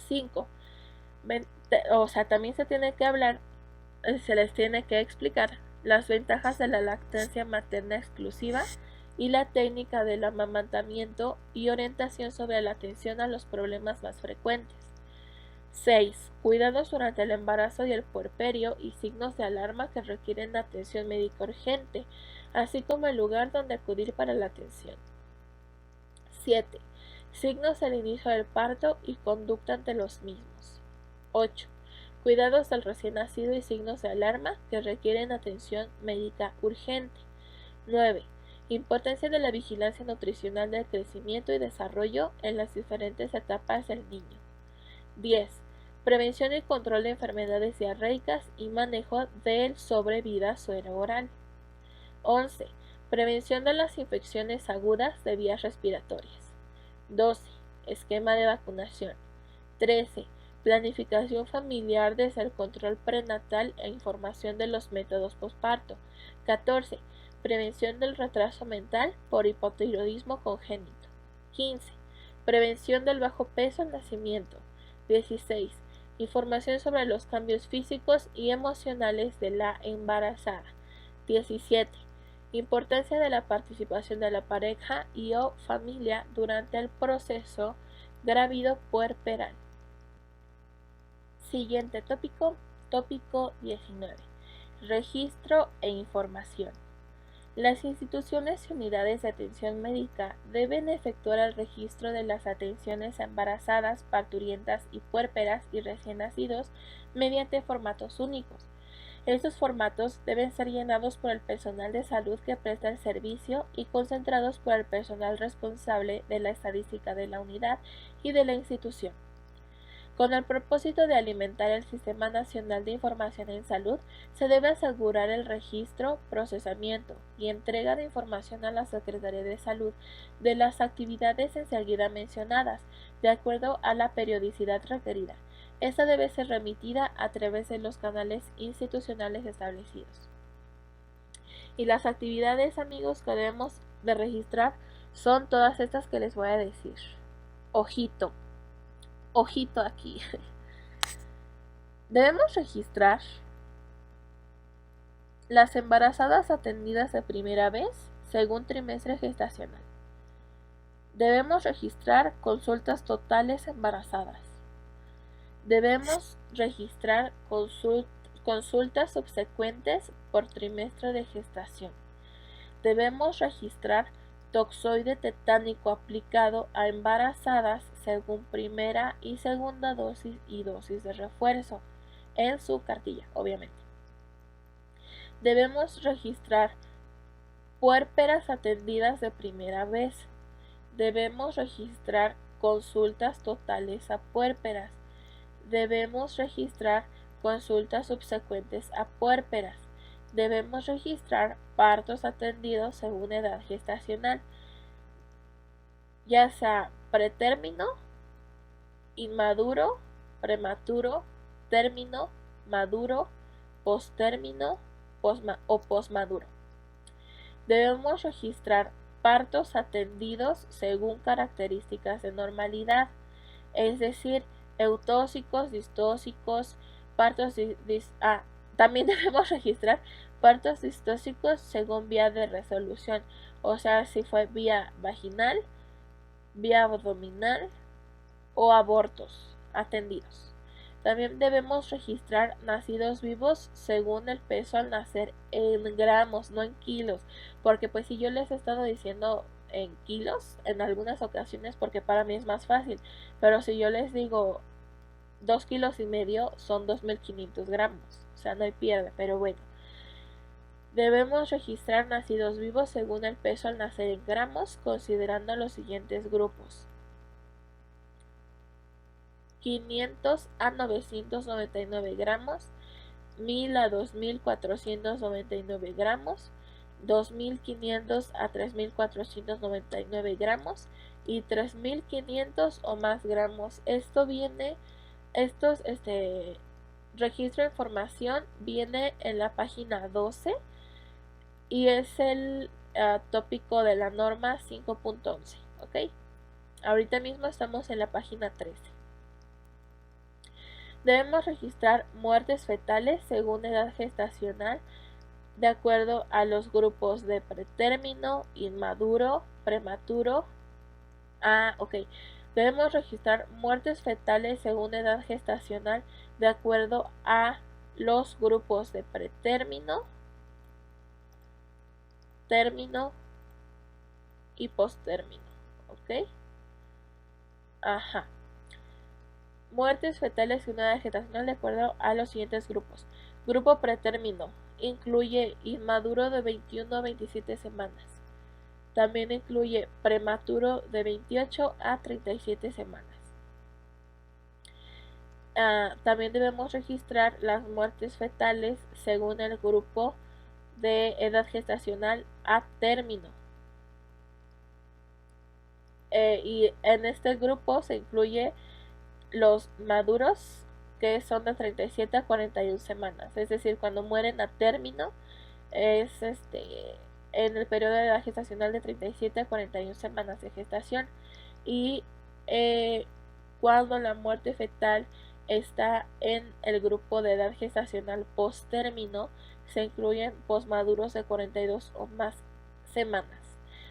5. También se tiene que hablar, se les tiene que explicar las ventajas de la lactancia materna exclusiva y la técnica del amamantamiento y orientación sobre la atención a los problemas más frecuentes. 6. Cuidados durante el embarazo y el puerperio y signos de alarma que requieren atención médica urgente, así como el lugar donde acudir para la atención. 7. Signos del inicio del parto y conducta ante los mismos. 8. Cuidados del recién nacido y signos de alarma que requieren atención médica urgente. 9. Importancia de la vigilancia nutricional del crecimiento y desarrollo en las diferentes etapas del niño. 10. Prevención y control de enfermedades diarreicas y manejo del sobrevida suero-oral. 11. Prevención de las infecciones agudas de vías respiratorias. 12. Esquema de vacunación. 13. Planificación familiar desde el control prenatal e información de los métodos posparto. 14. Prevención del retraso mental por hipotiroidismo congénito. 15. Prevención del bajo peso al nacimiento. 16. Información sobre los cambios físicos y emocionales de la embarazada. 17. Importancia de la participación de la pareja y o familia durante el proceso grávido puerperal. Siguiente tópico, tópico 19. Registro e información. Las instituciones y unidades de atención médica deben efectuar el registro de las atenciones a embarazadas, parturientas y puérperas y recién nacidos mediante formatos únicos. Estos formatos deben ser llenados por el personal de salud que presta el servicio y concentrados por el personal responsable de la estadística de la unidad y de la institución. Con el propósito de alimentar el Sistema Nacional de Información en Salud, se debe asegurar el registro, procesamiento y entrega de información a la Secretaría de Salud de las actividades enseguida mencionadas, de acuerdo a la periodicidad requerida. Esta debe ser remitida a través de los canales institucionales establecidos. Y las actividades, amigos, que debemos de registrar son todas estas que les voy a decir. Ojito aquí. Debemos registrar las embarazadas atendidas de primera vez según trimestre gestacional. Debemos registrar consultas totales embarazadas. Debemos registrar consultas subsecuentes por trimestre de gestación. Debemos registrar toxoide tetánico aplicado a embarazadas según primera y segunda dosis y dosis de refuerzo en su cartilla, obviamente. Debemos registrar puérperas atendidas de primera vez. Debemos registrar consultas totales a puérperas. Debemos registrar consultas subsecuentes a puérperas. Debemos registrar partos atendidos según edad gestacional, ya sea pretérmino, inmaduro, prematuro, término, maduro, postérmino o posmaduro. Debemos registrar partos atendidos según características de normalidad, es decir, eutóxicos, distóxicos, partos también debemos registrar partos distóxicos según vía de resolución, o sea, si fue vía vaginal, vía abdominal o abortos atendidos. También debemos registrar nacidos vivos según el peso al nacer en gramos, no en kilos, porque pues si yo les he estado diciendo en kilos en algunas ocasiones porque para mí es más fácil, pero si yo les digo 2,5 kilos son 2.500 gramos, o sea, no hay pierde, pero bueno. Debemos registrar nacidos vivos según el peso al nacer en gramos, considerando los siguientes grupos: 500 a 999 gramos, 1000 a 2499 gramos, 2500 a 3499 gramos y 3500 o más gramos. Registro de información viene en la página 12 y es el tópico de la norma 5.11, ¿ok? Ahorita mismo estamos en la página 13. Debemos registrar muertes fetales según edad gestacional de acuerdo a los grupos de pretérmino, inmaduro, prematuro. Debemos registrar muertes fetales según edad gestacional de acuerdo a los grupos de pretérmino, término y postérmino, ¿ok? Muertes fetales según edad gestacional de acuerdo a los siguientes grupos. Grupo pretérmino incluye inmaduro de 21 a 27 semanas. También incluye prematuro de 28 a 37 semanas. También debemos registrar las muertes fetales según el grupo de edad gestacional a término. Y en este grupo se incluye los maduros, que son de 37 a 41 semanas. Es decir, cuando mueren a término es en el periodo de edad gestacional de 37 a 41 semanas de gestación, y cuando la muerte fetal está en el grupo de edad gestacional post-término, se incluyen posmaduros de 42 o más semanas.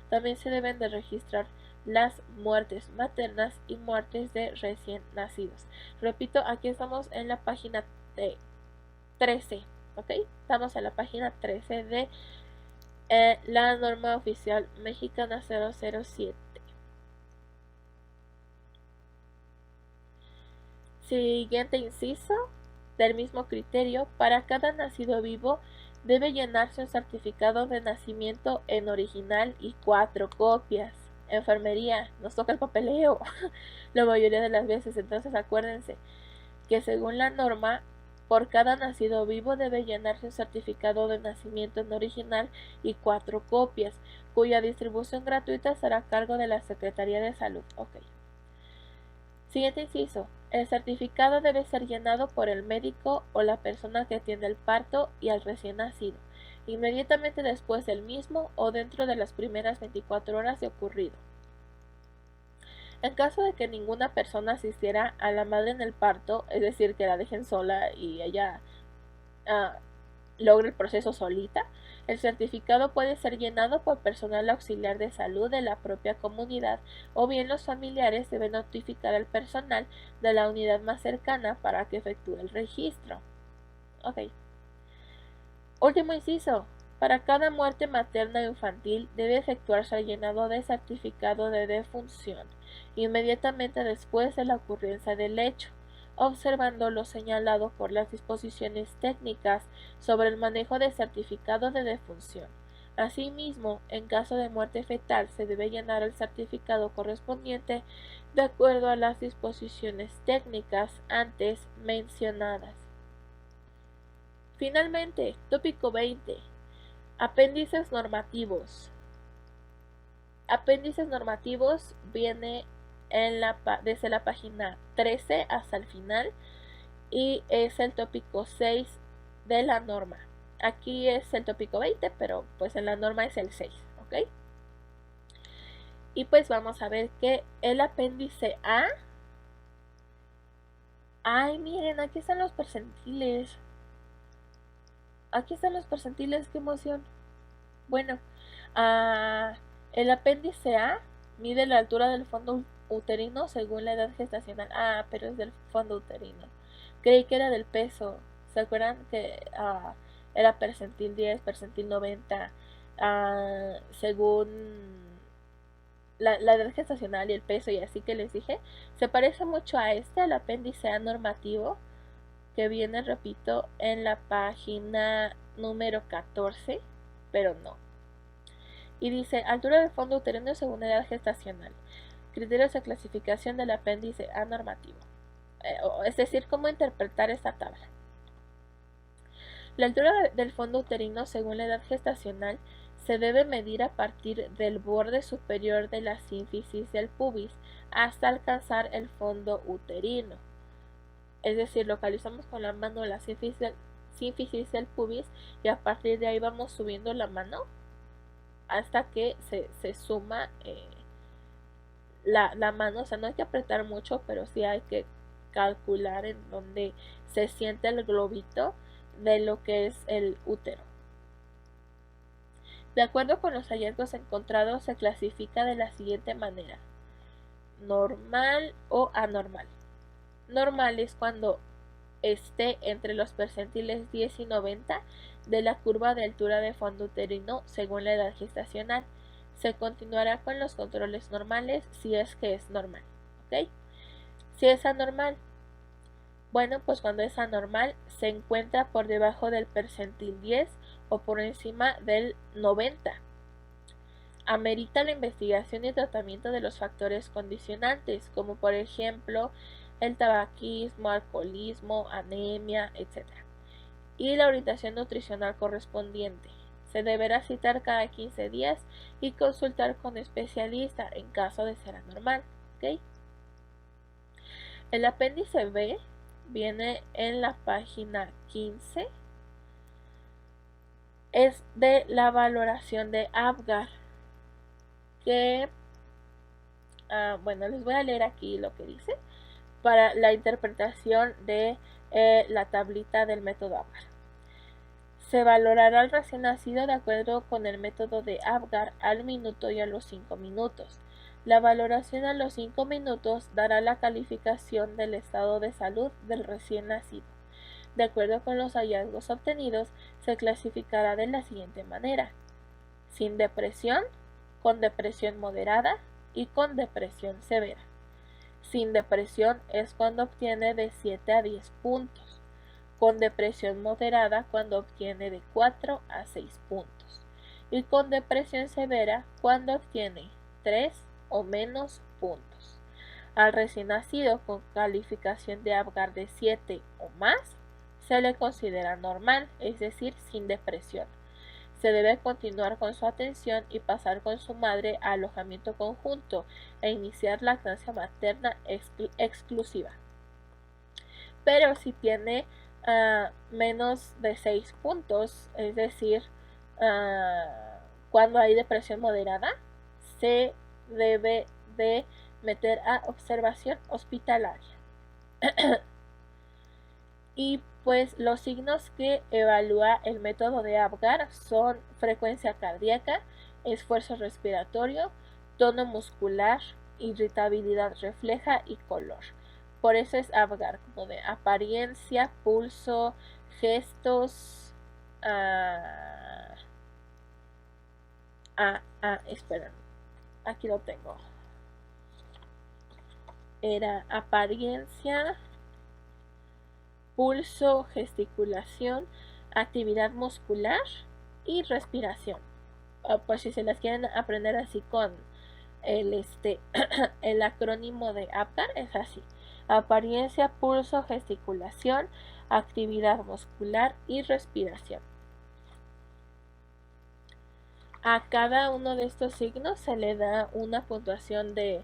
También se deben de registrar las muertes maternas y muertes de recién nacidos. Repito, aquí estamos en la página 13, ¿ok? Estamos en la página 13 de la norma oficial mexicana 007. Siguiente inciso, del mismo criterio, para cada nacido vivo debe llenarse un certificado de nacimiento en original y 4 copias. Enfermería, nos toca el papeleo la mayoría de las veces, entonces acuérdense que según la norma, por cada nacido vivo debe llenarse un certificado de nacimiento en original y 4 copias, cuya distribución gratuita será a cargo de la Secretaría de Salud. Okay. Siguiente inciso. El certificado debe ser llenado por el médico o la persona que atiende el parto y al recién nacido, inmediatamente después del mismo o dentro de las primeras 24 horas de ocurrido. En caso de que ninguna persona asistiera a la madre en el parto, es decir, que la dejen sola y ella logre el proceso solita, el certificado puede ser llenado por personal auxiliar de salud de la propia comunidad, o bien los familiares deben notificar al personal de la unidad más cercana para que efectúe el registro. Ok. Último inciso. Para cada muerte materna o infantil debe efectuarse el llenado de certificado de defunción inmediatamente después de la ocurrencia del hecho, observando lo señalado por las disposiciones técnicas sobre el manejo de certificado de defunción. Asimismo, en caso de muerte fetal se debe llenar el certificado correspondiente de acuerdo a las disposiciones técnicas antes mencionadas. Finalmente, tópico 20. Apéndices normativos. Apéndices normativos viene desde la página 13 hasta el final y es el tópico 6 de la norma. Aquí es el tópico 20, pero pues en la norma es el 6, ¿ok? Y pues vamos a ver que el apéndice A. Ay, miren, aquí están los percentiles. Aquí están los percentiles, qué emoción. Bueno, el apéndice A mide la altura del fondo uterino según la edad gestacional. Pero es del fondo uterino. Creí que era del peso. ¿Se acuerdan que era percentil 10, percentil 90? Según la edad gestacional y el peso y así que les dije. Se parece mucho a al apéndice A normativo, que viene, repito, en la página número 14, pero no. Y dice, altura del fondo uterino según edad gestacional. Criterios de clasificación del apéndice A normativo. Es decir, cómo interpretar esta tabla. La altura del fondo uterino según la edad gestacional se debe medir a partir del borde superior de la sínfisis del pubis hasta alcanzar el fondo uterino. Es decir, localizamos con la mano la sínfisis del pubis y a partir de ahí vamos subiendo la mano hasta que se suma la mano. O sea, no hay que apretar mucho, pero sí hay que calcular en donde se siente el globito de lo que es el útero. De acuerdo con los hallazgos encontrados, se clasifica de la siguiente manera: normal o anormal. Normal es cuando esté entre los percentiles 10 y 90 de la curva de altura de fondo uterino según la edad gestacional. Se continuará con los controles normales si es que es normal, ¿ok? Si es anormal, bueno, pues cuando es anormal se encuentra por debajo del percentil 10 o por encima del 90. Amerita la investigación y tratamiento de los factores condicionantes, como por ejemplo el tabaquismo, alcoholismo, anemia, etc. Y la orientación nutricional correspondiente. Se deberá citar cada 15 días y consultar con especialista en caso de ser anormal, ¿ok? El apéndice B viene en la página 15 es de la valoración de Apgar, que, bueno, les voy a leer aquí lo que dice para la interpretación de la tablita del método Apgar. Se valorará el recién nacido de acuerdo con el método de Apgar al minuto y a los 5 minutos. La valoración a los 5 minutos dará la calificación del estado de salud del recién nacido. De acuerdo con los hallazgos obtenidos, se clasificará de la siguiente manera: sin depresión, con depresión moderada y con depresión severa. Sin depresión es cuando obtiene de 7 a 10 puntos. Con depresión moderada cuando obtiene de 4 a 6 puntos. Y con depresión severa cuando obtiene 3 o menos puntos. Al recién nacido con calificación de Apgar de 7 o más, se le considera normal, es decir, sin depresión. Se debe continuar con su atención y pasar con su madre a alojamiento conjunto e iniciar lactancia materna exclusiva. Pero si tiene menos de 6 puntos, es decir, cuando hay depresión moderada, se debe de meter a observación hospitalaria. Y pues los signos que evalúa el método de Apgar son frecuencia cardíaca, esfuerzo respiratorio, tono muscular, irritabilidad refleja y color. Por eso es Apgar, como de apariencia, pulso, gestos. Espera, aquí lo tengo. Era apariencia, pulso, gesticulación, actividad muscular y respiración. Pues si se las quieren aprender así con el acrónimo de Apgar, es así: apariencia, pulso, gesticulación, actividad muscular y respiración. A cada uno de estos signos se le da una puntuación de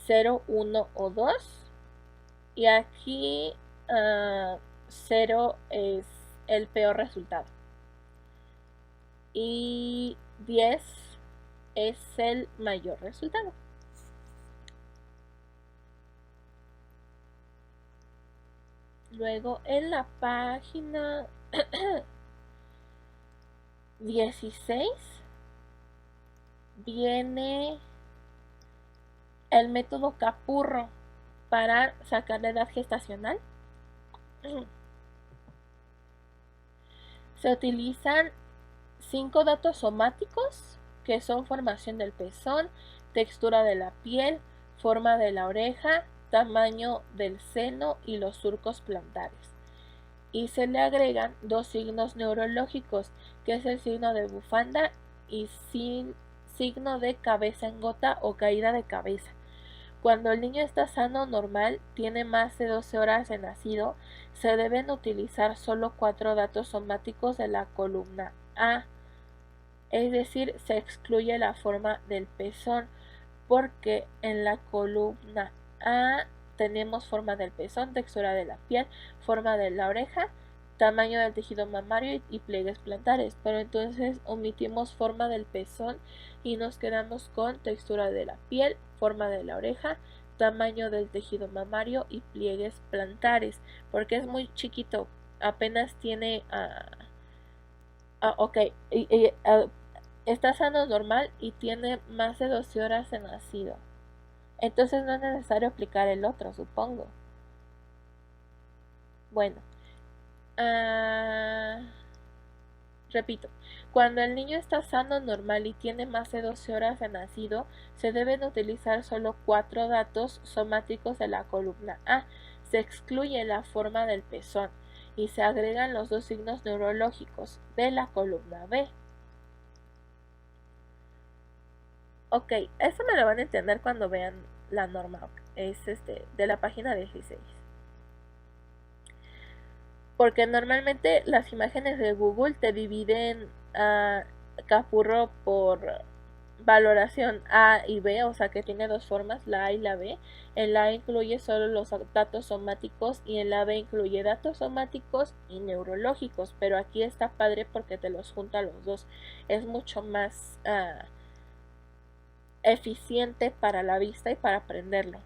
0, 1 o 2. Y aquí 0 es el peor resultado. Y 10 es el mayor resultado. Luego en la página 16 viene el método Capurro para sacar la edad gestacional. Se utilizan 5 datos somáticos, que son formación del pezón, textura de la piel, forma de la oreja, tamaño del seno y los surcos plantares. Y se le agregan 2 signos neurológicos, que es el signo de bufanda y signo de cabeza en gota o caída de cabeza. Cuando el niño está sano normal, tiene más de 12 horas de nacido, se deben utilizar solo 4 datos somáticos de la columna A. Es decir, se excluye la forma del pezón, porque en la columna A tenemos forma del pezón, textura de la piel, forma de la oreja, tamaño del tejido mamario y pliegues plantares, pero entonces omitimos forma del pezón y nos quedamos con textura de la piel, forma de la oreja, tamaño del tejido mamario y pliegues plantares, porque es muy chiquito, apenas tiene está sano normal y tiene más de 12 horas de nacido. Entonces no es necesario aplicar el otro, supongo. Bueno, repito, cuando el niño está sano normal y tiene más de 12 horas de nacido, se deben utilizar solo 4 datos somáticos de la columna A. Se excluye la forma del pezón y se agregan los 2 signos neurológicos de la columna B. Ok, eso me lo van a entender cuando vean la norma. Es de la página 16. Porque normalmente las imágenes de Google te dividen a Capurro por valoración A y B, o sea que tiene dos formas, la A y la B. En la A incluye solo los datos somáticos y en la B incluye datos somáticos y neurológicos, pero aquí está padre porque te los junta los dos. Es mucho más eficiente para la vista y para aprenderlo.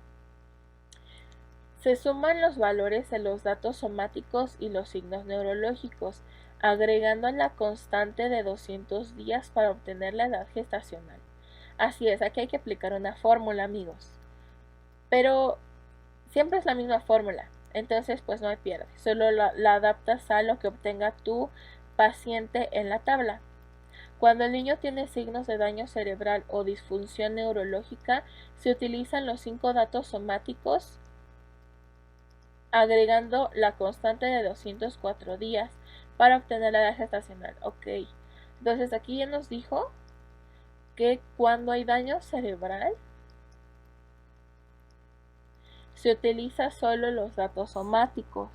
Se suman los valores de los datos somáticos y los signos neurológicos, agregando la constante de 200 días para obtener la edad gestacional. Así es, aquí hay que aplicar una fórmula, amigos. Pero siempre es la misma fórmula, entonces pues no hay pierde. Solo la adaptas a lo que obtenga tu paciente en la tabla. Cuando el niño tiene signos de daño cerebral o disfunción neurológica, se utilizan los 5 datos somáticos agregando la constante de 204 días para obtener la edad gestacional. Ok, entonces aquí ya nos dijo que cuando hay daño cerebral se utiliza solo los datos somáticos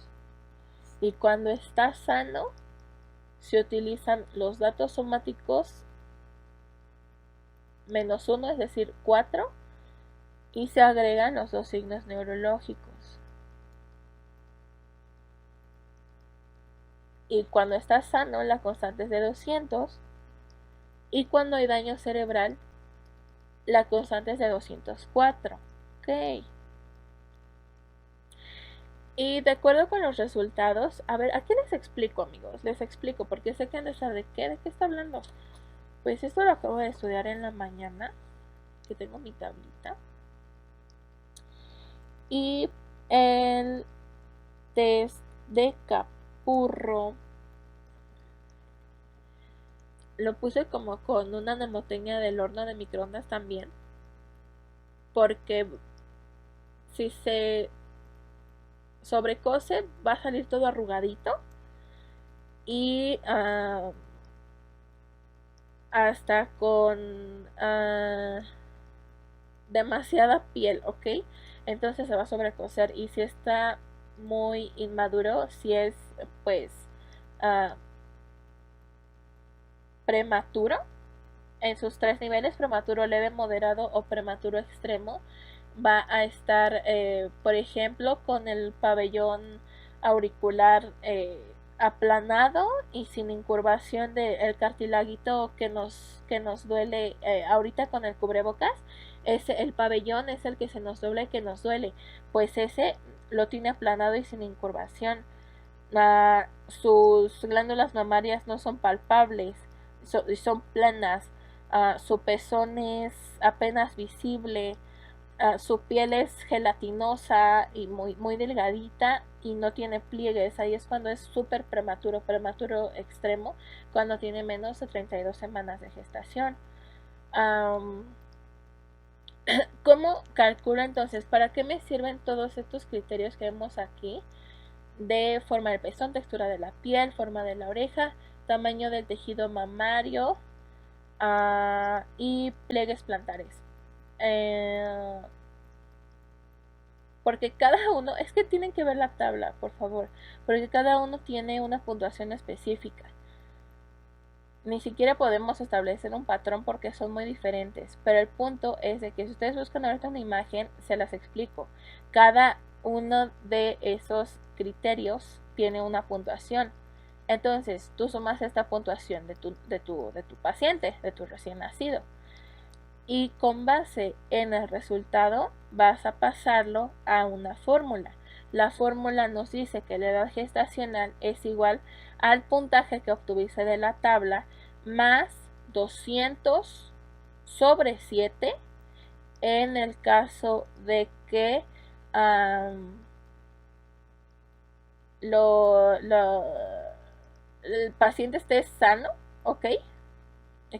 y cuando está sano se utilizan los datos somáticos menos 1, es decir, 4, y se agregan los dos signos neurológicos. Y cuando está sano, la constante es de 200. Y cuando hay daño cerebral, la constante es de 204. Ok. Y de acuerdo con los resultados, a ver, aquí les explico, amigos. Les explico, porque sé que han de saber de qué está hablando. Pues esto lo acabo de estudiar en la mañana, que tengo mi tablita. Y el test de Capurro lo puse como con una mnemotecnia del horno de microondas también, porque si se sobrecose va a salir todo arrugadito y hasta con demasiada piel, ¿ok? Entonces se va a sobrecocer, y si está muy inmaduro, si es pues prematuro, en sus 3 niveles, prematuro leve, moderado o prematuro extremo, va a estar, por ejemplo, con el pabellón auricular aplanado y sin incurvación del cartilaguito que nos duele ahorita con el cubrebocas. El pabellón es el que se nos dobla y que nos duele, pues ese lo tiene aplanado y sin incurvación. Sus glándulas mamarias no son palpables, son planas. Su pezón es apenas visible. Su piel es gelatinosa y muy delgadita y no tiene pliegues. Ahí es cuando es súper prematuro extremo, cuando tiene menos de 32 semanas de gestación. ¿Cómo calculo entonces? ¿Para qué me sirven todos estos criterios que vemos aquí? De forma del pezón, textura de la piel, forma de la oreja, tamaño del tejido mamario y pliegues plantares. Porque cada uno, es que tienen que ver la tabla, por favor, porque cada uno tiene una puntuación específica. Ni siquiera podemos establecer un patrón porque son muy diferentes, pero el punto es de que si ustedes buscan ahorita una imagen, se las explico. Cada uno de esos criterios tiene una puntuación. Entonces, tú sumas esta puntuación de tu paciente, de tu recién nacido. Y con base en el resultado vas a pasarlo a una fórmula. La fórmula nos dice que la edad gestacional es igual al puntaje que obtuviste de la tabla más 200 sobre 7 en el caso de que el paciente esté sano, ¿ok?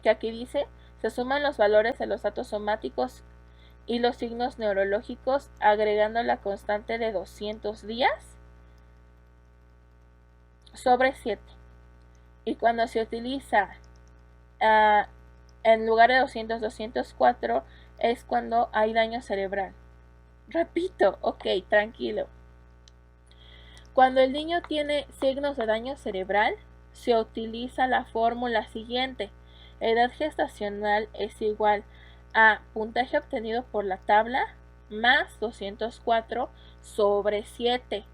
Que aquí dice, se suman los valores de los datos somáticos y los signos neurológicos agregando la constante de 200 días sobre 7. Y cuando se utiliza en lugar de 200, 204 es cuando hay daño cerebral. Repito, ok, tranquilo. Cuando el niño tiene signos de daño cerebral, se utiliza la fórmula siguiente. Edad gestacional es igual a puntaje obtenido por la tabla más 204 sobre 7.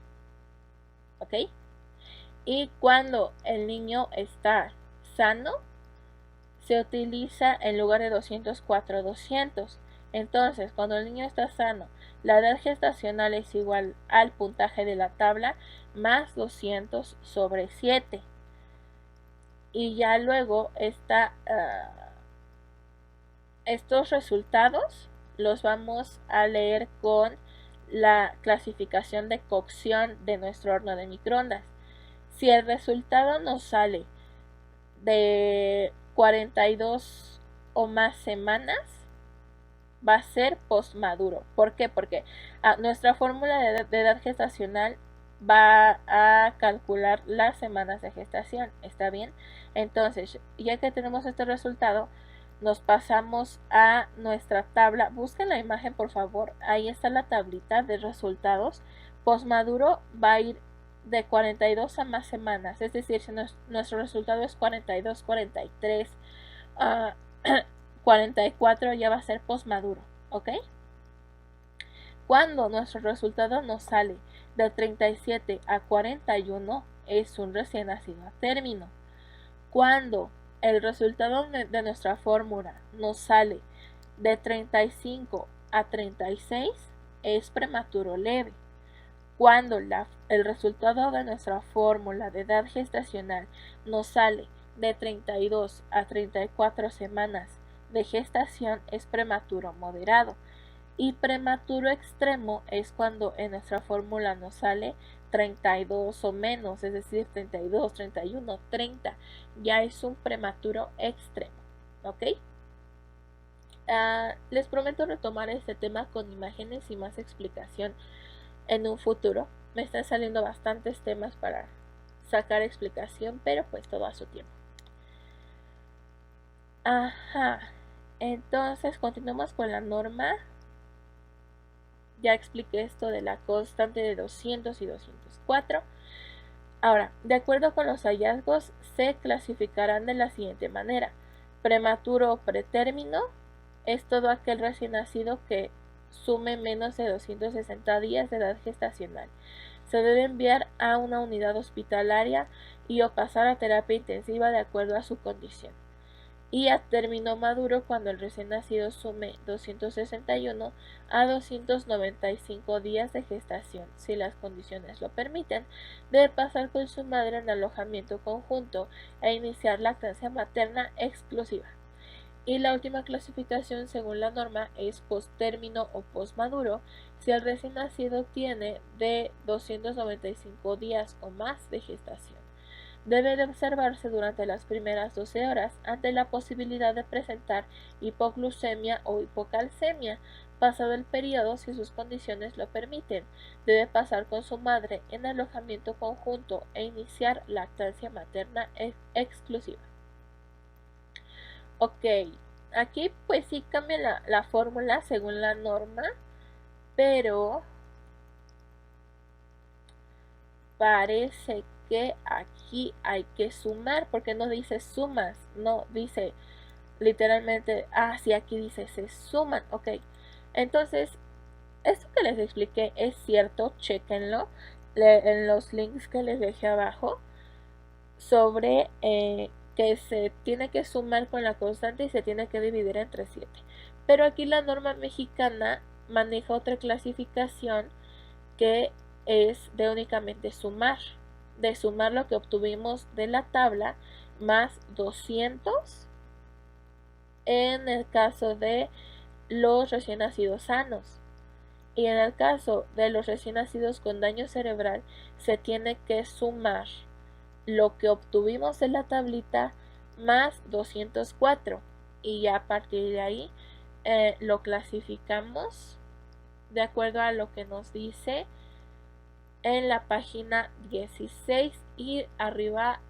¿Ok? Y cuando el niño está sano, se utiliza en lugar de 204, 200. Entonces, cuando el niño está sano, la edad gestacional es igual al puntaje de la tabla más 200 sobre 7. Y ya luego estos resultados los vamos a leer con la clasificación de cocción de nuestro horno de microondas. Si el resultado nos sale de 42 o más semanas, va a ser postmaduro. ¿Por qué? Porque nuestra fórmula de edad gestacional va a calcular las semanas de gestación. ¿Está bien? Entonces, ya que tenemos este resultado, nos pasamos a nuestra tabla. Busquen la imagen, por favor. Ahí está la tablita de resultados. Postmaduro va a ir de 42 a más semanas. Es decir, si nuestro resultado es 42, 43, 44, ya va a ser postmaduro. ¿Ok? Cuando nuestro resultado nos sale de 37 a 41, es un recién nacido a término. Cuando el resultado de nuestra fórmula nos sale de 35 a 36, es prematuro leve. Cuando el resultado de nuestra fórmula de edad gestacional nos sale de 32 a 34 semanas de gestación, es prematuro moderado. Y prematuro extremo es cuando en nuestra fórmula nos sale 32 o menos, es decir, 32, 31, 30. Ya es un prematuro extremo. ¿Ok? Les prometo retomar este tema con imágenes y más explicación en un futuro. Me están saliendo bastantes temas para sacar explicación, pero pues todo a su tiempo. Ajá. Entonces continuamos con la norma. Ya expliqué esto de la constante de 200 y 204. Ahora, de acuerdo con los hallazgos, se clasificarán de la siguiente manera. Prematuro o pretérmino es todo aquel recién nacido que sume menos de 260 días de edad gestacional. Se debe enviar a una unidad hospitalaria y o pasar a terapia intensiva de acuerdo a su condición. Y a término maduro cuando el recién nacido sume 261 a 295 días de gestación. Si las condiciones lo permiten, debe pasar con su madre en alojamiento conjunto e iniciar lactancia materna exclusiva. Y la última clasificación según la norma es posttérmino o postmaduro si el recién nacido tiene de 295 días o más de gestación. Debe de observarse durante las primeras 12 horas ante la posibilidad de presentar hipoglucemia o hipocalcemia. Pasado el periodo, si sus condiciones lo permiten, debe pasar con su madre en alojamiento conjunto e iniciar lactancia materna exclusiva. Ok, aquí pues sí cambia la fórmula según la norma, pero parece que aquí hay que sumar, porque no dice sumas, no dice literalmente, sí, aquí dice se suman. Ok, entonces esto que les expliqué es cierto, chéquenlo en los links que les dejé abajo sobre que se tiene que sumar con la constante y se tiene que dividir entre 7. Pero aquí la norma mexicana maneja otra clasificación que es de únicamente sumar, de sumar lo que obtuvimos de la tabla más 200 en el caso de los recién nacidos sanos. Y en el caso de los recién nacidos con daño cerebral, se tiene que sumar lo que obtuvimos de la tablita más 204. Y ya a partir de ahí lo clasificamos de acuerdo a lo que nos dice en la página 16 y arriba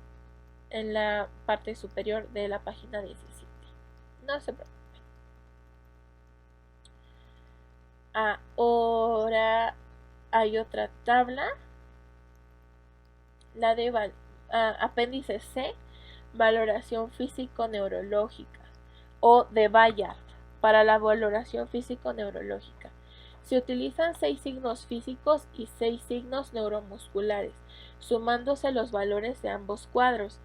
en la parte superior de la página 17. No se preocupen. Ahora hay otra tabla, la de apéndice C, valoración físico-neurológica, o de Bayard. para la valoración físico-neurológica. Se utilizan 6 signos físicos y 6 signos neuromusculares, sumándose los valores de ambos cuadros.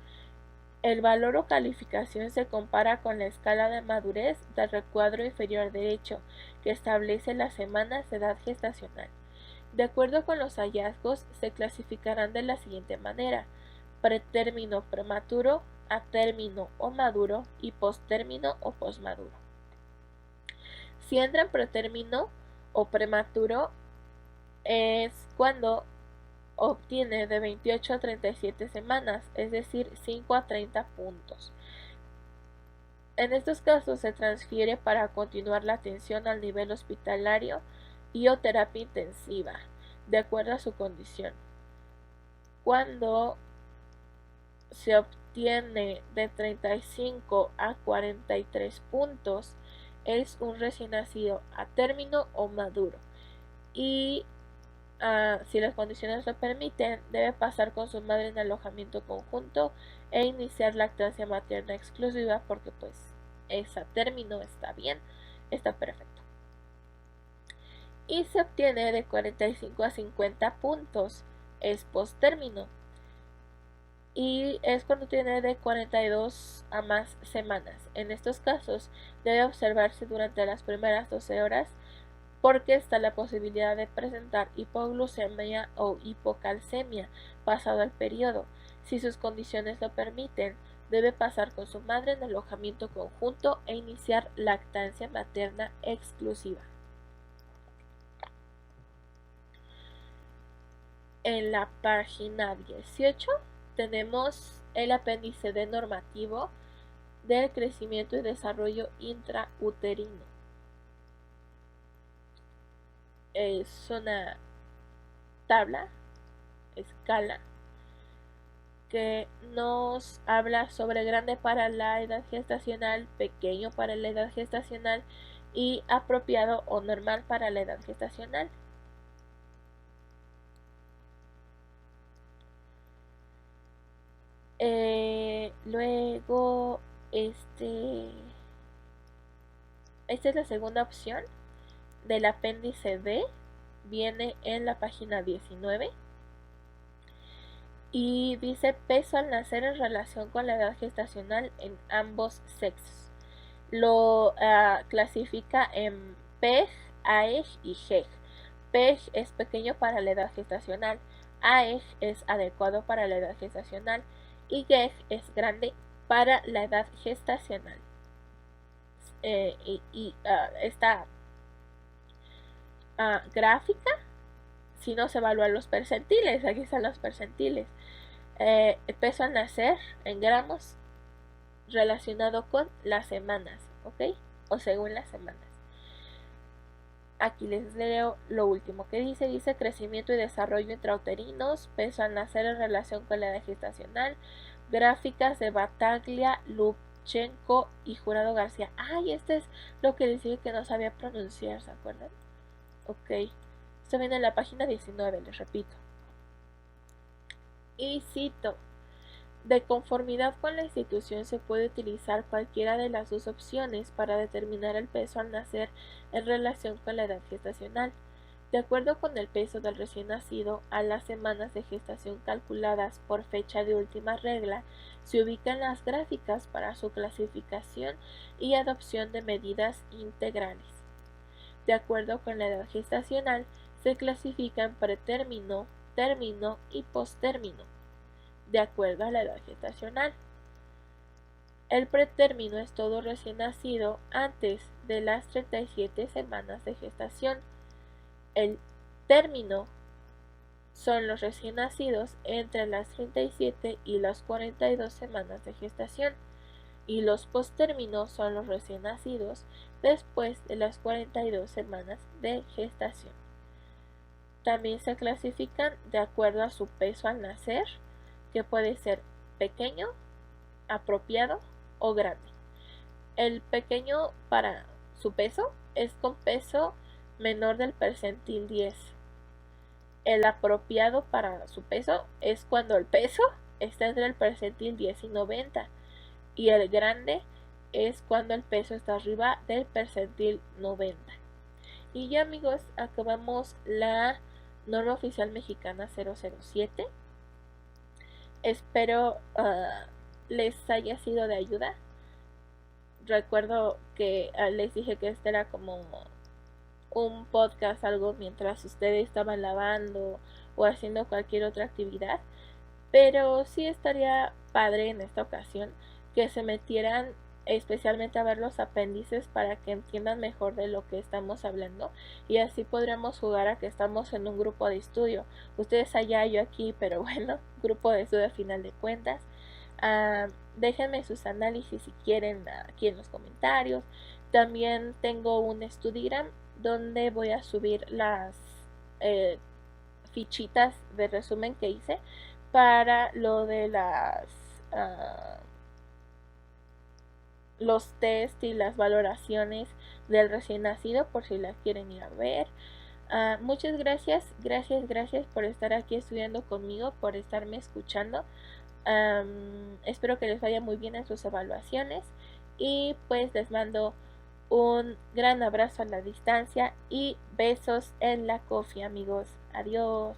El valor o calificación se compara con la escala de madurez del recuadro inferior derecho, que establece las semanas de edad gestacional. De acuerdo con los hallazgos, se clasificarán de la siguiente manera: pretérmino prematuro, atérmino o maduro y postérmino o posmaduro. Si entra en pretérmino o prematuro, es cuando obtiene de 28 a 37 semanas, es decir, 5 a 30 puntos. En estos casos se transfiere para continuar la atención al nivel hospitalario y o terapia intensiva, de acuerdo a su condición. Cuando se obtiene de 35 a 43 puntos, es un recién nacido a término o maduro. Y si las condiciones lo permiten, debe pasar con su madre en alojamiento conjunto e iniciar lactancia materna exclusiva, porque pues es a término, está bien, está perfecto. Y se obtiene de 45 a 50 puntos, es postérmino. Y es cuando tiene de 42 a más semanas. En estos casos debe observarse durante las primeras 12 horas, porque está la posibilidad de presentar hipoglucemia o hipocalcemia pasado el periodo. Si sus condiciones lo permiten, debe pasar con su madre en alojamiento conjunto e iniciar lactancia materna exclusiva. En la página 18 tenemos el apéndice D normativo del crecimiento y desarrollo intrauterino. Es una tabla, escala, que nos habla sobre grande para la edad gestacional, pequeño para la edad gestacional y apropiado o normal para la edad gestacional. Luego, esta es la segunda opción del apéndice D, viene en la página 19 y dice peso al nacer en relación con la edad gestacional en ambos sexos. Lo clasifica en PEG, AEG y GEG. PEG es pequeño para la edad gestacional, AEG es adecuado para la edad gestacional y GEG es grande para la edad gestacional. Esta gráfica, si no se evalúan los percentiles, aquí están los percentiles. El peso al nacer en gramos relacionado con las semanas, ¿ok? O según las semanas. Aquí les leo lo último que dice crecimiento y desarrollo intrauterinos, peso al nacer en relación con la edad gestacional, gráficas de Bataglia, Lubchenco y Jurado García. Ay, este es lo que decía que no sabía pronunciar, ¿se acuerdan? Ok, esto viene en la página 19, les repito. Y cito: de conformidad con la institución se puede utilizar cualquiera de las dos opciones para determinar el peso al nacer en relación con la edad gestacional. De acuerdo con el peso del recién nacido, a las semanas de gestación calculadas por fecha de última regla, se ubican las gráficas para su clasificación y adopción de medidas integrales. De acuerdo con la edad gestacional, se clasifican pretérmino, término y postérmino, de acuerdo a la edad gestacional. El pretérmino es todo recién nacido antes de las 37 semanas de gestación. El término son los recién nacidos entre las 37 y las 42 semanas de gestación, y los postérminos son los recién nacidos después de las 42 semanas de gestación. También se clasifican de acuerdo a su peso al nacer, que puede ser pequeño, apropiado o grande. El pequeño para su peso es con peso menor del percentil 10. El apropiado para su peso es cuando el peso está entre el percentil 10 y 90. Y el grande es cuando el peso está arriba del percentil 90. Y ya amigos, acabamos la norma oficial mexicana 007. Espero les haya sido de ayuda. Recuerdo que les dije que este era como un podcast, algo mientras ustedes estaban lavando o haciendo cualquier otra actividad. Pero sí estaría padre en esta ocasión que se metieran especialmente a ver los apéndices para que entiendan mejor de lo que estamos hablando, y así podremos jugar a que estamos en un grupo de estudio, ustedes allá, yo aquí, pero bueno, grupo de estudio a final de cuentas. Déjenme sus análisis si quieren aquí en los comentarios. También tengo un Studigram donde voy a subir las fichitas de resumen que hice para lo de los test y las valoraciones del recién nacido, por si las quieren ir a ver. Muchas gracias por estar aquí estudiando conmigo, por estarme escuchando. Espero que les vaya muy bien en sus evaluaciones, y pues les mando un gran abrazo a la distancia y besos en la coffee, amigos. Adiós.